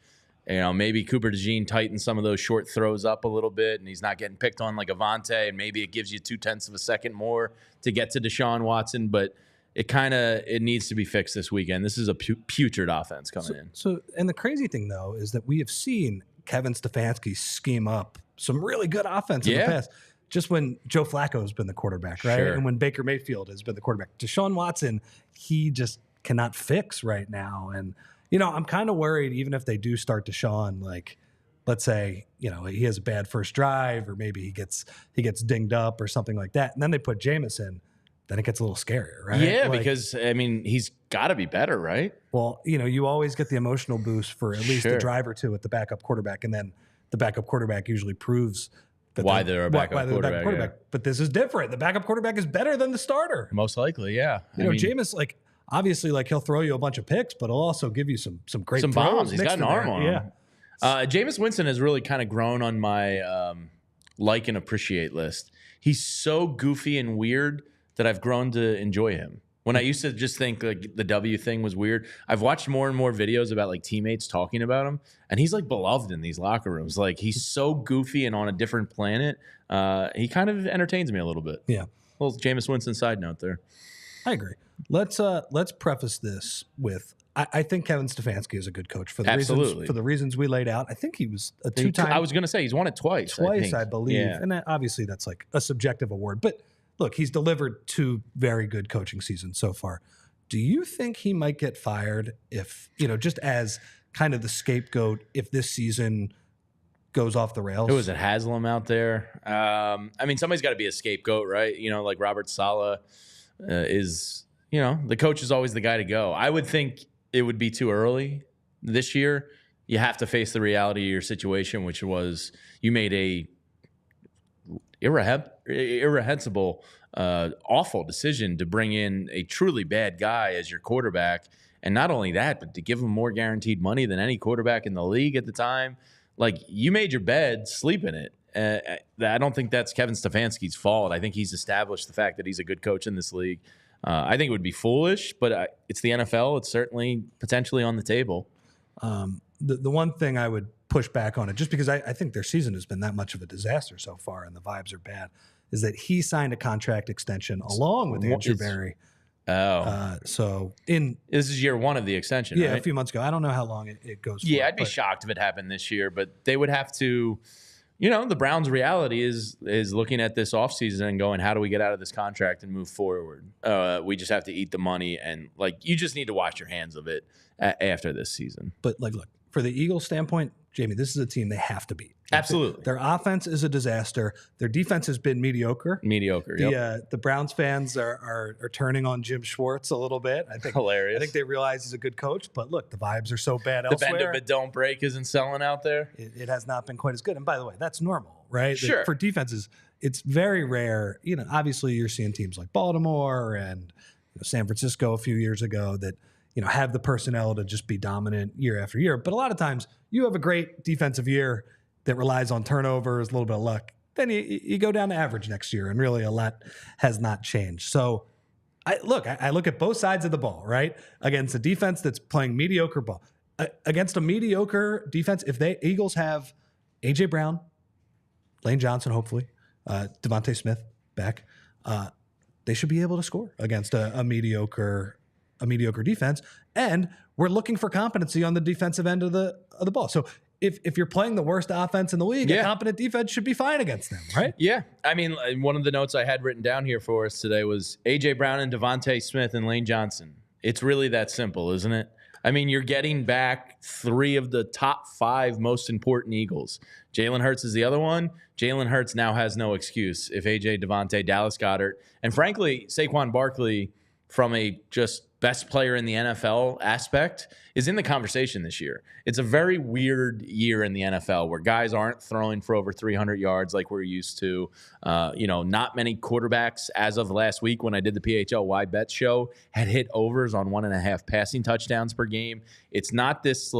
Maybe Cooper DeJean tightens some of those short throws up a little bit, and he's not getting picked on like Avonte, and maybe it gives you 0.2 of a second more to get to Deshaun Watson. But it needs to be fixed this weekend. This is a putrid offense coming in. So, and the crazy thing though is that we have seen Kevin Stefanski scheme up some really good offense in the past. Just when Joe Flacco has been the quarterback, right? Sure. And when Baker Mayfield has been the quarterback. Deshaun Watson, he just cannot fix right now. And, I'm kind of worried even if they do start Deshaun, like, let's say, he has a bad first drive or maybe he gets dinged up or something like that. And then they put Jameis in, then it gets a little scarier, right? Yeah, because, he's got to be better, right? Well, you always get the emotional boost for at least a drive or two at the backup quarterback. And then the backup quarterback usually proves why they're a backup quarterback. Yeah. But this is different. The backup quarterback is better than the starter. Most likely, yeah. Jameis, obviously, he'll throw you a bunch of picks, but he'll also give you some great throws. Bombs. He's got an arm on him. Jameis Winston has really kind of grown on my like and appreciate list. He's so goofy and weird that I've grown to enjoy him. When I used to just think like the W thing was weird, I've watched more and more videos about like teammates talking about him, and he's like beloved in these locker rooms. Like he's so goofy and on a different planet. He kind of entertains me a little bit. Yeah. Little Jameis Winston side note there. I agree. Let's preface this with I think Kevin Stefanski is a good coach for the reasons we laid out. I think he was a 2-time. I was going to say he's won it twice. I believe, and obviously that's like a subjective award, but. Look, he's delivered 2 very good coaching seasons so far. Do you think he might get fired if, just as kind of the scapegoat if this season goes off the rails? Who is it, Haslam out there? Somebody's got to be a scapegoat, right? Like Robert Saleh is, the coach is always the guy to go. I would think it would be too early this year. You have to face the reality of your situation, which was you made a irrehensible, awful decision to bring in a truly bad guy as your quarterback And not only that, but to give him more guaranteed money than any quarterback in the league at the time. Like, you made your bed, sleep in it. I don't think that's Kevin Stefanski's fault. I think he's established the fact that he's a good coach in this league. I think it would be foolish, but it's the NFL. It's certainly potentially on the table. The one thing I would push back on it, just because I think their season has been that much of a disaster so far and the vibes are bad, is that he signed a contract extension along with Andrew Berry. So this is year one of the extension, yeah, right? A few months ago. I don't know how long it goes for. Yeah, I'd be shocked if it happened this year, but they would have to, the Browns' reality is looking at this offseason and going, how do we get out of this contract and move forward? We just have to eat the money, and you just need to wash your hands of it after this season. But look, for the Eagles standpoint, Jamie, this is a team they have to beat. Absolutely. Their offense is a disaster. Their defense has been mediocre. Yep. The Browns fans are turning on Jim Schwartz a little bit. I think hilarious. I think they realize he's a good coach, but look, the vibes are so bad elsewhere. The bend it but don't break isn't selling out there. It has not been quite as good. And by the way, that's normal, right? Sure. For defenses, it's very rare. Obviously you're seeing teams like Baltimore and San Francisco a few years ago that have the personnel to just be dominant year after year. But a lot of times you have a great defensive year that relies on turnovers, a little bit of luck. Then you go down to average next year, and really a lot has not changed. So I look at both sides of the ball, right? Against a defense that's playing mediocre ball. Against a mediocre defense, if Eagles have A.J. Brown, Lane Johnson, hopefully, DeVonta Smith back, they should be able to score against a mediocre defense, and we're looking for competency on the defensive end of the ball. So if you're playing the worst offense in the league, a competent defense should be fine against them, right? Yeah. I mean, one of the notes I had written down here for us today was A.J. Brown and DeVonta Smith and Lane Johnson. It's really that simple, isn't it? I mean, you're getting back 3 of the top 5 most important Eagles. Jalen Hurts is the other one. Jalen Hurts now has no excuse if A.J., DeVonta, Dallas Goedert, and frankly, Saquon Barkley, from a just best player in the NFL aspect, is in the conversation this year. It's a very weird year in the NFL where guys aren't throwing for over 300 yards like we're used to. Not many quarterbacks as of last week when I did the PHLY bet show had hit overs on 1.5 passing touchdowns per game. It's not this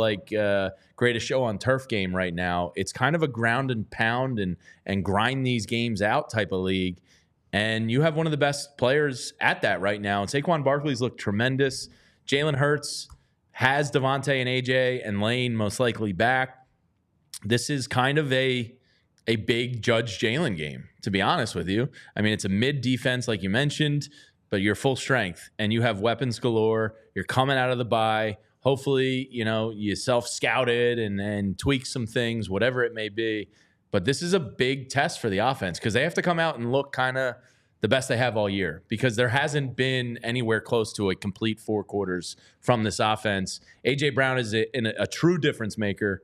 greatest show on turf game right now. It's kind of a ground and pound and grind these games out type of league. And you have one of the best players at that right now. And Saquon Barkley's looked tremendous. Jalen Hurts has DeVonta and AJ and Lane most likely back. This is kind of a big Judge Jalen game, to be honest with you. I mean, it's a mid defense, like you mentioned, but you're full strength and you have weapons galore. You're coming out of the bye. Hopefully, you self-scouted and tweak some things, whatever it may be. But this is a big test for the offense because they have to come out and look kind of the best they have all year because there hasn't been anywhere close to a complete 4 quarters from this offense. A.J. Brown is a true difference maker.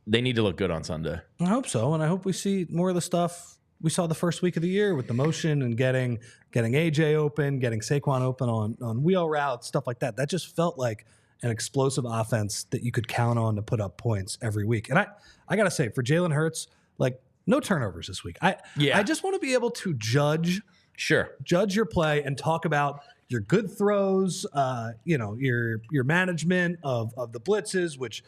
They need to look good on Sunday. I hope so, and I hope we see more of the stuff we saw the first week of the year with the motion and getting A.J. open, getting Saquon open on wheel routes, stuff like that. That just felt like an explosive offense that you could count on to put up points every week. And I got to say, for Jalen Hurts, no turnovers this week. I just want to be able to judge your play and talk about your good throws, your management of the blitzes, which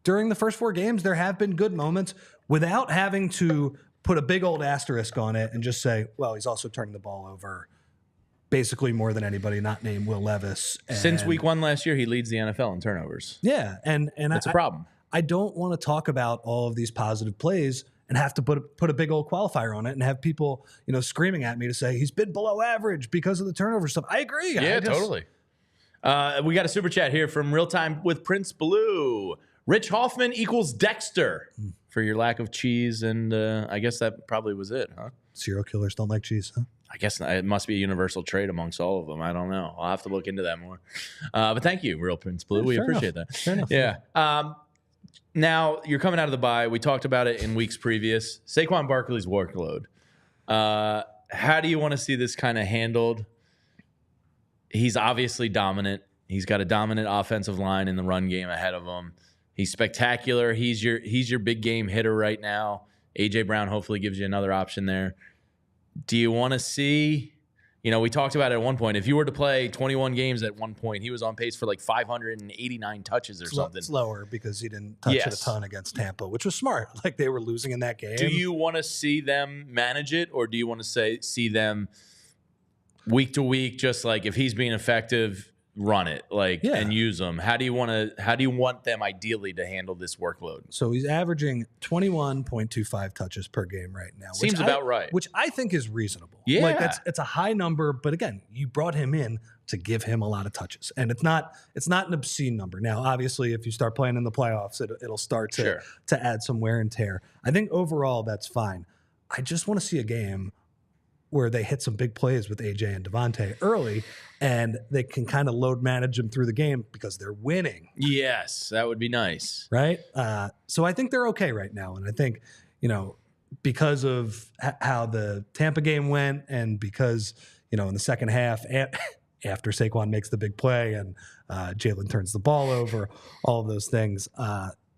during the first 4 games, there have been good moments without having to put a big old asterisk on it and just say, well, he's also turning the ball over basically more than anybody, not named Will Levis. Since week 1 last year, he leads the NFL in turnovers. Yeah, and that's a problem. I don't want to talk about all of these positive plays and have to put a big old qualifier on it and have people, screaming at me to say he's been below average because of the turnover stuff. I agree. Yeah, totally. We got a super chat here from Real Time with Prince Blue. Rich Hoffman equals Dexter for your lack of cheese, and I guess that probably was it, huh? Serial killers don't like cheese, huh? I guess it must be a universal trait amongst all of them. I don't know. I'll have to look into that more. But thank you, Real Prince Blue. We appreciate that. Fair enough. Yeah. Now, you're coming out of the bye. We talked about it in weeks previous. Saquon Barkley's workload. How do you want to see this kind of handled? He's obviously dominant. He's got a dominant offensive line in the run game ahead of him. He's spectacular. He's your big game hitter right now. A.J. Brown hopefully gives you another option there. Do you want to see You know, we talked about it at one point. If you were to play 21 games at one point, he was on pace for like 589 touches or something. It's lower because he didn't touch it a ton against Tampa, which was smart. Like, they were losing in that game. Do you want to see them manage it, or do you want to see them week to week, just like if he's being effective, run it and use them? How do you want them ideally to handle this workload? So he's averaging 21.25 touches per game right now. Seems about right. Which I think is reasonable. Yeah. Like, it's a high number, but again, you brought him in to give him a lot of touches. And it's not an obscene number. Now, obviously, if you start playing in the playoffs, it'll start to add some wear and tear. I think overall that's fine. I just want to see a game where they hit some big plays with AJ and DeVonta early, and they can kind of load manage them through the game because they're winning. Yes, that would be nice. Right? So I think they're okay right now. And I think, because of how the Tampa game went, and because, in the second half, after Saquon makes the big play and Jalen turns the ball over, all of those things,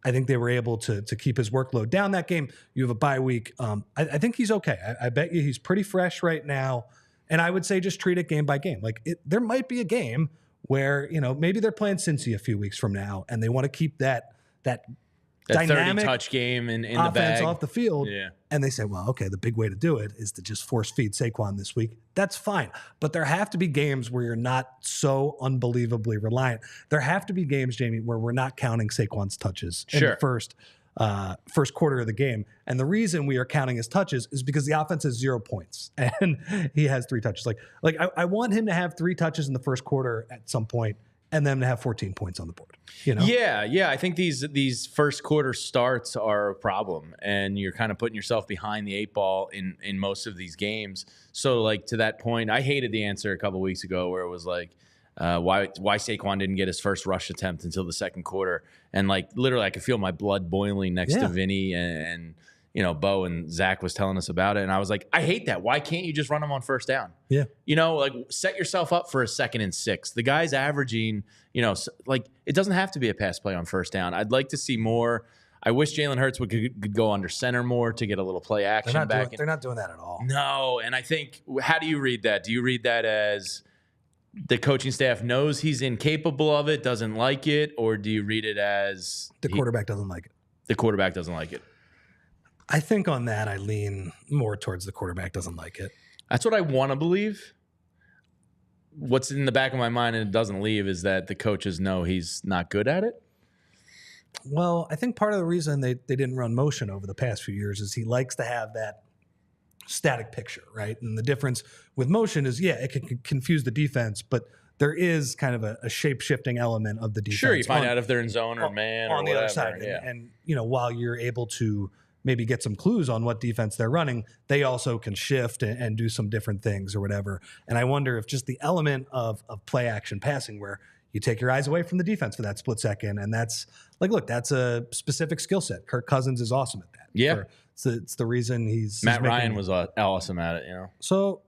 I think they were able to keep his workload down that game. You have a bye week. I think he's okay. I bet you he's pretty fresh right now. And I would say just treat it game by game. Like, there might be a game where, maybe they're playing Cincy a few weeks from now, and they want to keep that dynamic 30-touch game in the offense bag off the field. Yeah. And they say, well, okay, the big way to do it is to just force feed Saquon this week. That's fine. But there have to be games where you're not so unbelievably reliant. There have to be games, Jamie, where we're not counting Saquon's touches in the first quarter of the game. And the reason we are counting his touches is because the offense has 0 points and he has 3 touches. Like I want him to have 3 touches in the first quarter at some point, and them to have 14 points on the board. Yeah. I think these first quarter starts are a problem, and you're kind of putting yourself behind the 8 ball in most of these games. So, like, to that point, I hated the answer a couple weeks ago where it was like, why Saquon didn't get his first rush attempt until the second quarter, and like literally I could feel my blood boiling next to Vinny and Bo and Zach was telling us about it. And I was like, I hate that. Why can't you just run them on first down? Yeah. Like, set yourself up for a 2nd and 6. The guy's averaging, like, it doesn't have to be a pass play on first down. I'd like to see more. I wish Jalen Hurts could go under center more to get a little play action back. They're not doing that at all. No. And I think, how do you read that? Do you read that as the coaching staff knows he's incapable of it, doesn't like it? Or do you read it as the quarterback doesn't like it? The quarterback doesn't like it. I think on that, I lean more towards the quarterback doesn't like it. That's what I want to believe. What's in the back of my mind, and it doesn't leave, is that the coaches know he's not good at it. Well, I think part of the reason they didn't run motion over the past few years is he likes to have that static picture, right? And the difference with motion is, it can confuse the defense, but there is kind of a shape-shifting element of the defense. Sure, you find out if they're in zone or man or on the whatever. other side. And while you're able to maybe get some clues on what defense they're running, they also can shift and do some different things or whatever. And I wonder if just the element of play action passing, where you take your eyes away from the defense for that split second, and that's like, look, that's a specific skill set. Kirk Cousins is awesome at that. Yeah. It's the reason Matt Ryan was awesome at it, So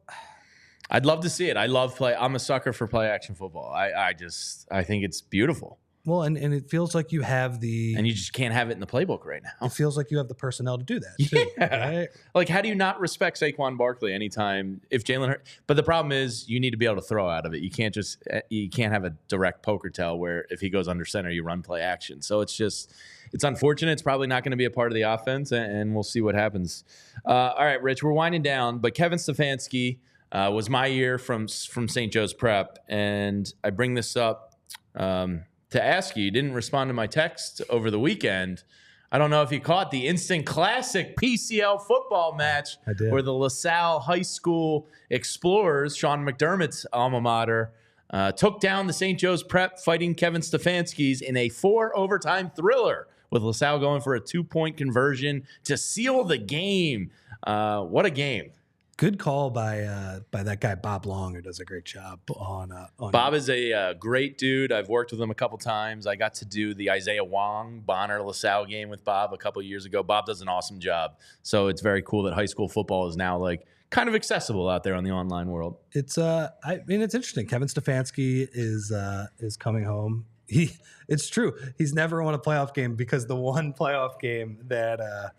I'd love to see it. I love play. I'm a sucker for play action football. I think it's beautiful. Well, and it feels like you have and you just can't have it in the playbook right now. It feels like you have the personnel to do that too. Yeah. Right? Like, how do you not respect Saquon Barkley anytime if Jalen Hurts? But the problem is you need to be able to throw out of it. You can't have a direct poker tell where if he goes under center, you run play action. So it's unfortunate. It's probably not going to be a part of the offense, and we'll see what happens. All right, Rich, we're winding down, but Kevin Stefanski was my year from St. Joe's Prep, and I bring this up to ask you didn't respond to my text over the weekend. I don't know if you caught the instant classic PCL football match where the LaSalle High School Explorers, Sean McDermott's alma mater, took down the St. Joe's Prep Fighting Kevin Stefanski's in a 4-overtime thriller, with LaSalle going for a 2-point conversion to seal the game. What a game. Good call by that guy Bob Long, who does a great job on Bob is a great dude. I've worked with him a couple times. I got to do the Isaiah Wong Bonner LaSalle game with Bob a couple years ago. Bob does an awesome job. So it's very cool that high school football is now like kind of accessible out there on the online world. It's it's interesting. Kevin Stefanski is coming home. It's true. He's never won a playoff game because the one playoff game that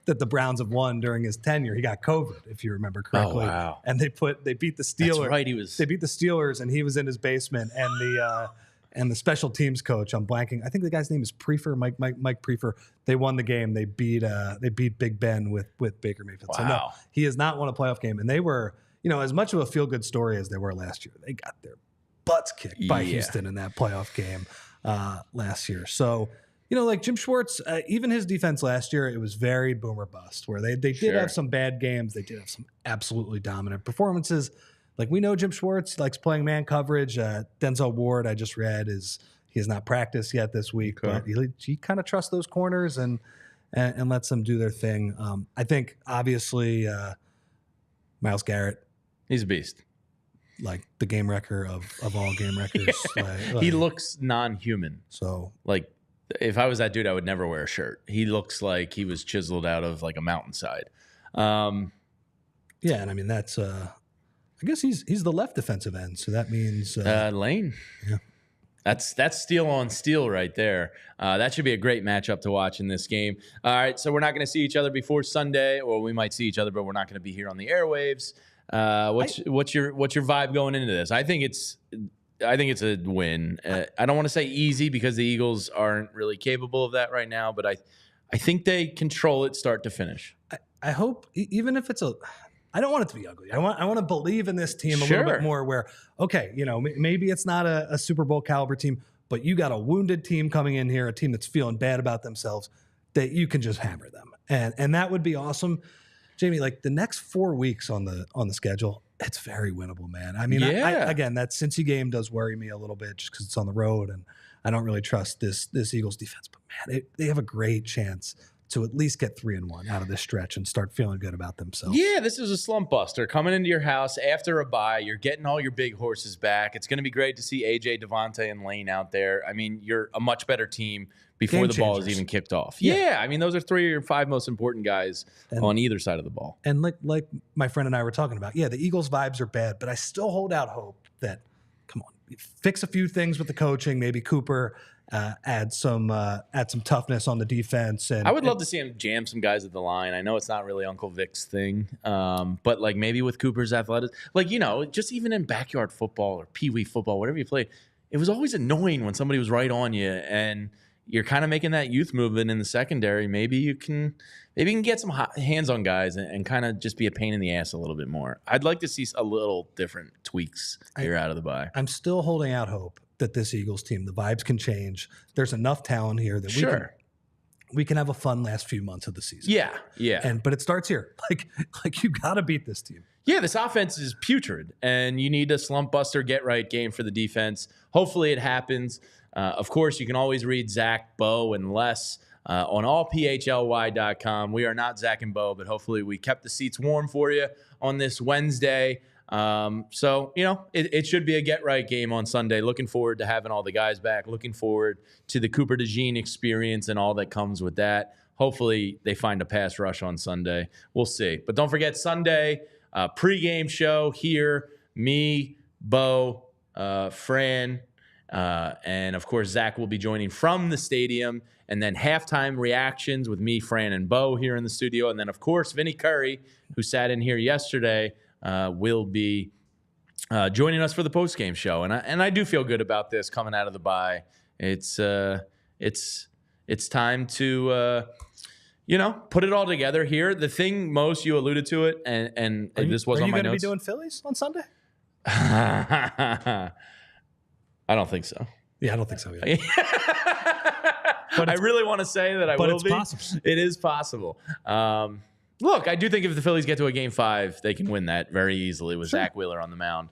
that the Browns have won during his tenure. He got COVID, if you remember correctly. Oh, wow. And they beat the Steelers. That's right. They beat the Steelers, and he was in his basement. And the special teams coach, I'm blanking. I think the guy's name is Prefer, Mike Prefer. They won the game. They beat Big Ben with Baker Mayfield. Wow. So no, he has not won a playoff game. And they were, as much of a feel good story as they were last year. They got their butts kicked by Houston in that playoff game last year. So, like Jim Schwartz, even his defense last year, it was very boom or bust, where they did have some bad games. They did have some absolutely dominant performances. Like, we know Jim Schwartz likes playing man coverage. Denzel Ward, I just read, he has not practiced yet this week, but he kind of trusts those corners and lets them do their thing. I think, obviously, Myles Garrett. He's a beast. Like the game wrecker of all game wreckers. He looks non-human. So, like, if I was that dude, I would never wear a shirt. He looks like he was chiseled out of, like, a mountainside. Yeah, and I mean, that's... I guess he's the left defensive end, so that means Lane. Yeah, that's steel on steel right there. That should be a great matchup to watch in this game. All right, so we're not going to see each other before Sunday, or we might see each other, but we're not going to be here on the airwaves. What's your vibe going into this? I think it's a win. I don't want to say easy because the Eagles aren't really capable of that right now, but I think they control it start to finish. I hope, even if it's I don't want it to be ugly. I want to believe in this team a little bit more where, okay, maybe it's not a Super Bowl caliber team, but you got a wounded team coming in here, a team that's feeling bad about themselves, that you can just hammer them. And that would be awesome. Jamie, like the next 4 weeks on the schedule, it's very winnable, man. I mean, again, that Cincy game does worry me a little bit just because it's on the road and I don't really trust this Eagles defense. But man, they have a great chance to at least get 3-1 out of this stretch and start feeling good about themselves. Yeah, this is a slump buster. Coming into your house after a bye, you're getting all your big horses back. It's going to be great to see AJ, DeVonta, and Lane out there. I mean, you're a much better team before the ball is even kicked off. Yeah, I mean, those are 3 or 5 most important guys on either side of the ball. And like my friend and I were talking about, the Eagles vibes are bad, but I still hold out hope that, come on, fix a few things with the coaching, maybe Cooper add some toughness on the defense. And I would love to see him jam some guys at the line. I know it's not really Uncle Vic's thing, but like maybe with Cooper's athleticism, like, just even in backyard football or pee-wee football, whatever you play, it was always annoying when somebody was right on you and you're kind of making that youth movement in the secondary. Maybe you can get some hands on guys and kind of just be a pain in the ass a little bit more. I'd like to see a little different tweaks here out of the bye. I'm still holding out hope that this Eagles team, the vibes can change. There's enough talent here that we can have a fun last few months of the season. Yeah. But it starts here. Like you got to beat this team. Yeah, this offense is putrid, and you need a slump buster, get right game for the defense. Hopefully it happens. Of course, you can always read Zach, Bo, and Les on allphly.com. We are not Zach and Bo, but hopefully we kept the seats warm for you on this Wednesday. So, it should be a get-right game on Sunday. Looking forward to having all the guys back. Looking forward to the Cooper DeJean experience and all that comes with that. Hopefully they find a pass rush on Sunday. We'll see. But don't forget Sunday, pregame show here. Me, Bo, Fran, and, of course, Zach will be joining from the stadium. And then halftime reactions with me, Fran, and Bo here in the studio. And then, of course, Vinny Curry, who sat in here yesterday, will be joining us for the postgame show, and I do feel good about this coming out of the bye. It's time to put it all together here. The thing most you alluded to it, and this was on my notes. Are you going to be doing Phillies on Sunday? I don't think so. Yeah, I don't think so either. But I really want to say that I will be. Possible. It is possible. Look, I do think if the Phillies get to a Game 5, they can win that very easily with Zach Wheeler on the mound.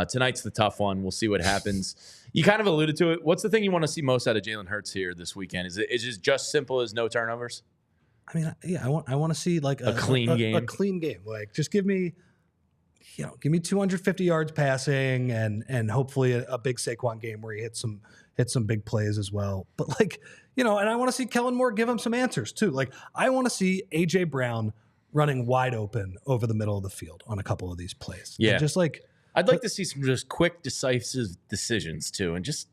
Tonight's the tough one. We'll see what happens. You kind of alluded to it. What's the thing you want to see most out of Jalen Hurts here this weekend? Is it just simple as no turnovers? I mean, I want to see like a clean game. A clean game. Like, just give me 250 yards passing and hopefully a big Saquon game where he hits some big plays as well. But and I want to see Kellen Moore give him some answers too. Like, I want to see AJ Brown running wide open over the middle of the field on a couple of these plays. Yeah. And just I'd like to see some just quick, decisive decisions too. And just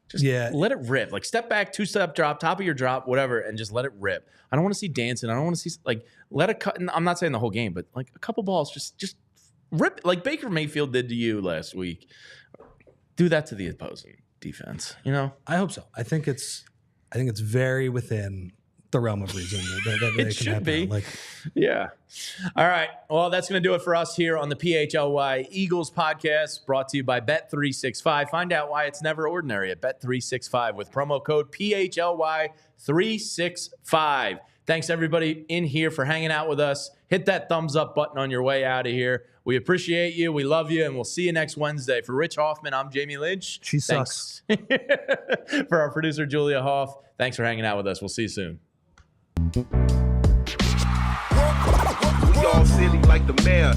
Just let it rip. Like step back, 2-step drop, top of your drop, whatever, and just let it rip. I don't want to see dancing. I don't want to see let it cut. I'm not saying the whole game, but like a couple balls, just rip like Baker Mayfield did to you last week. Do that to the opposing defense. I hope so. I think it's very within the realm of reason that it should be. Yeah. All right. Well, that's going to do it for us here on the PHLY Eagles podcast, brought to you by Bet365. Find out why it's never ordinary at Bet365 with promo code PHLY365. Thanks, everybody in here, for hanging out with us. Hit that thumbs up button on your way out of here. We appreciate you. We love you. And we'll see you next Wednesday. For Rich Hoffman, I'm Jamie Lynch. She sucks. For our producer, Julia Hoff, thanks for hanging out with us. We'll see you soon. We all silly like the mayor.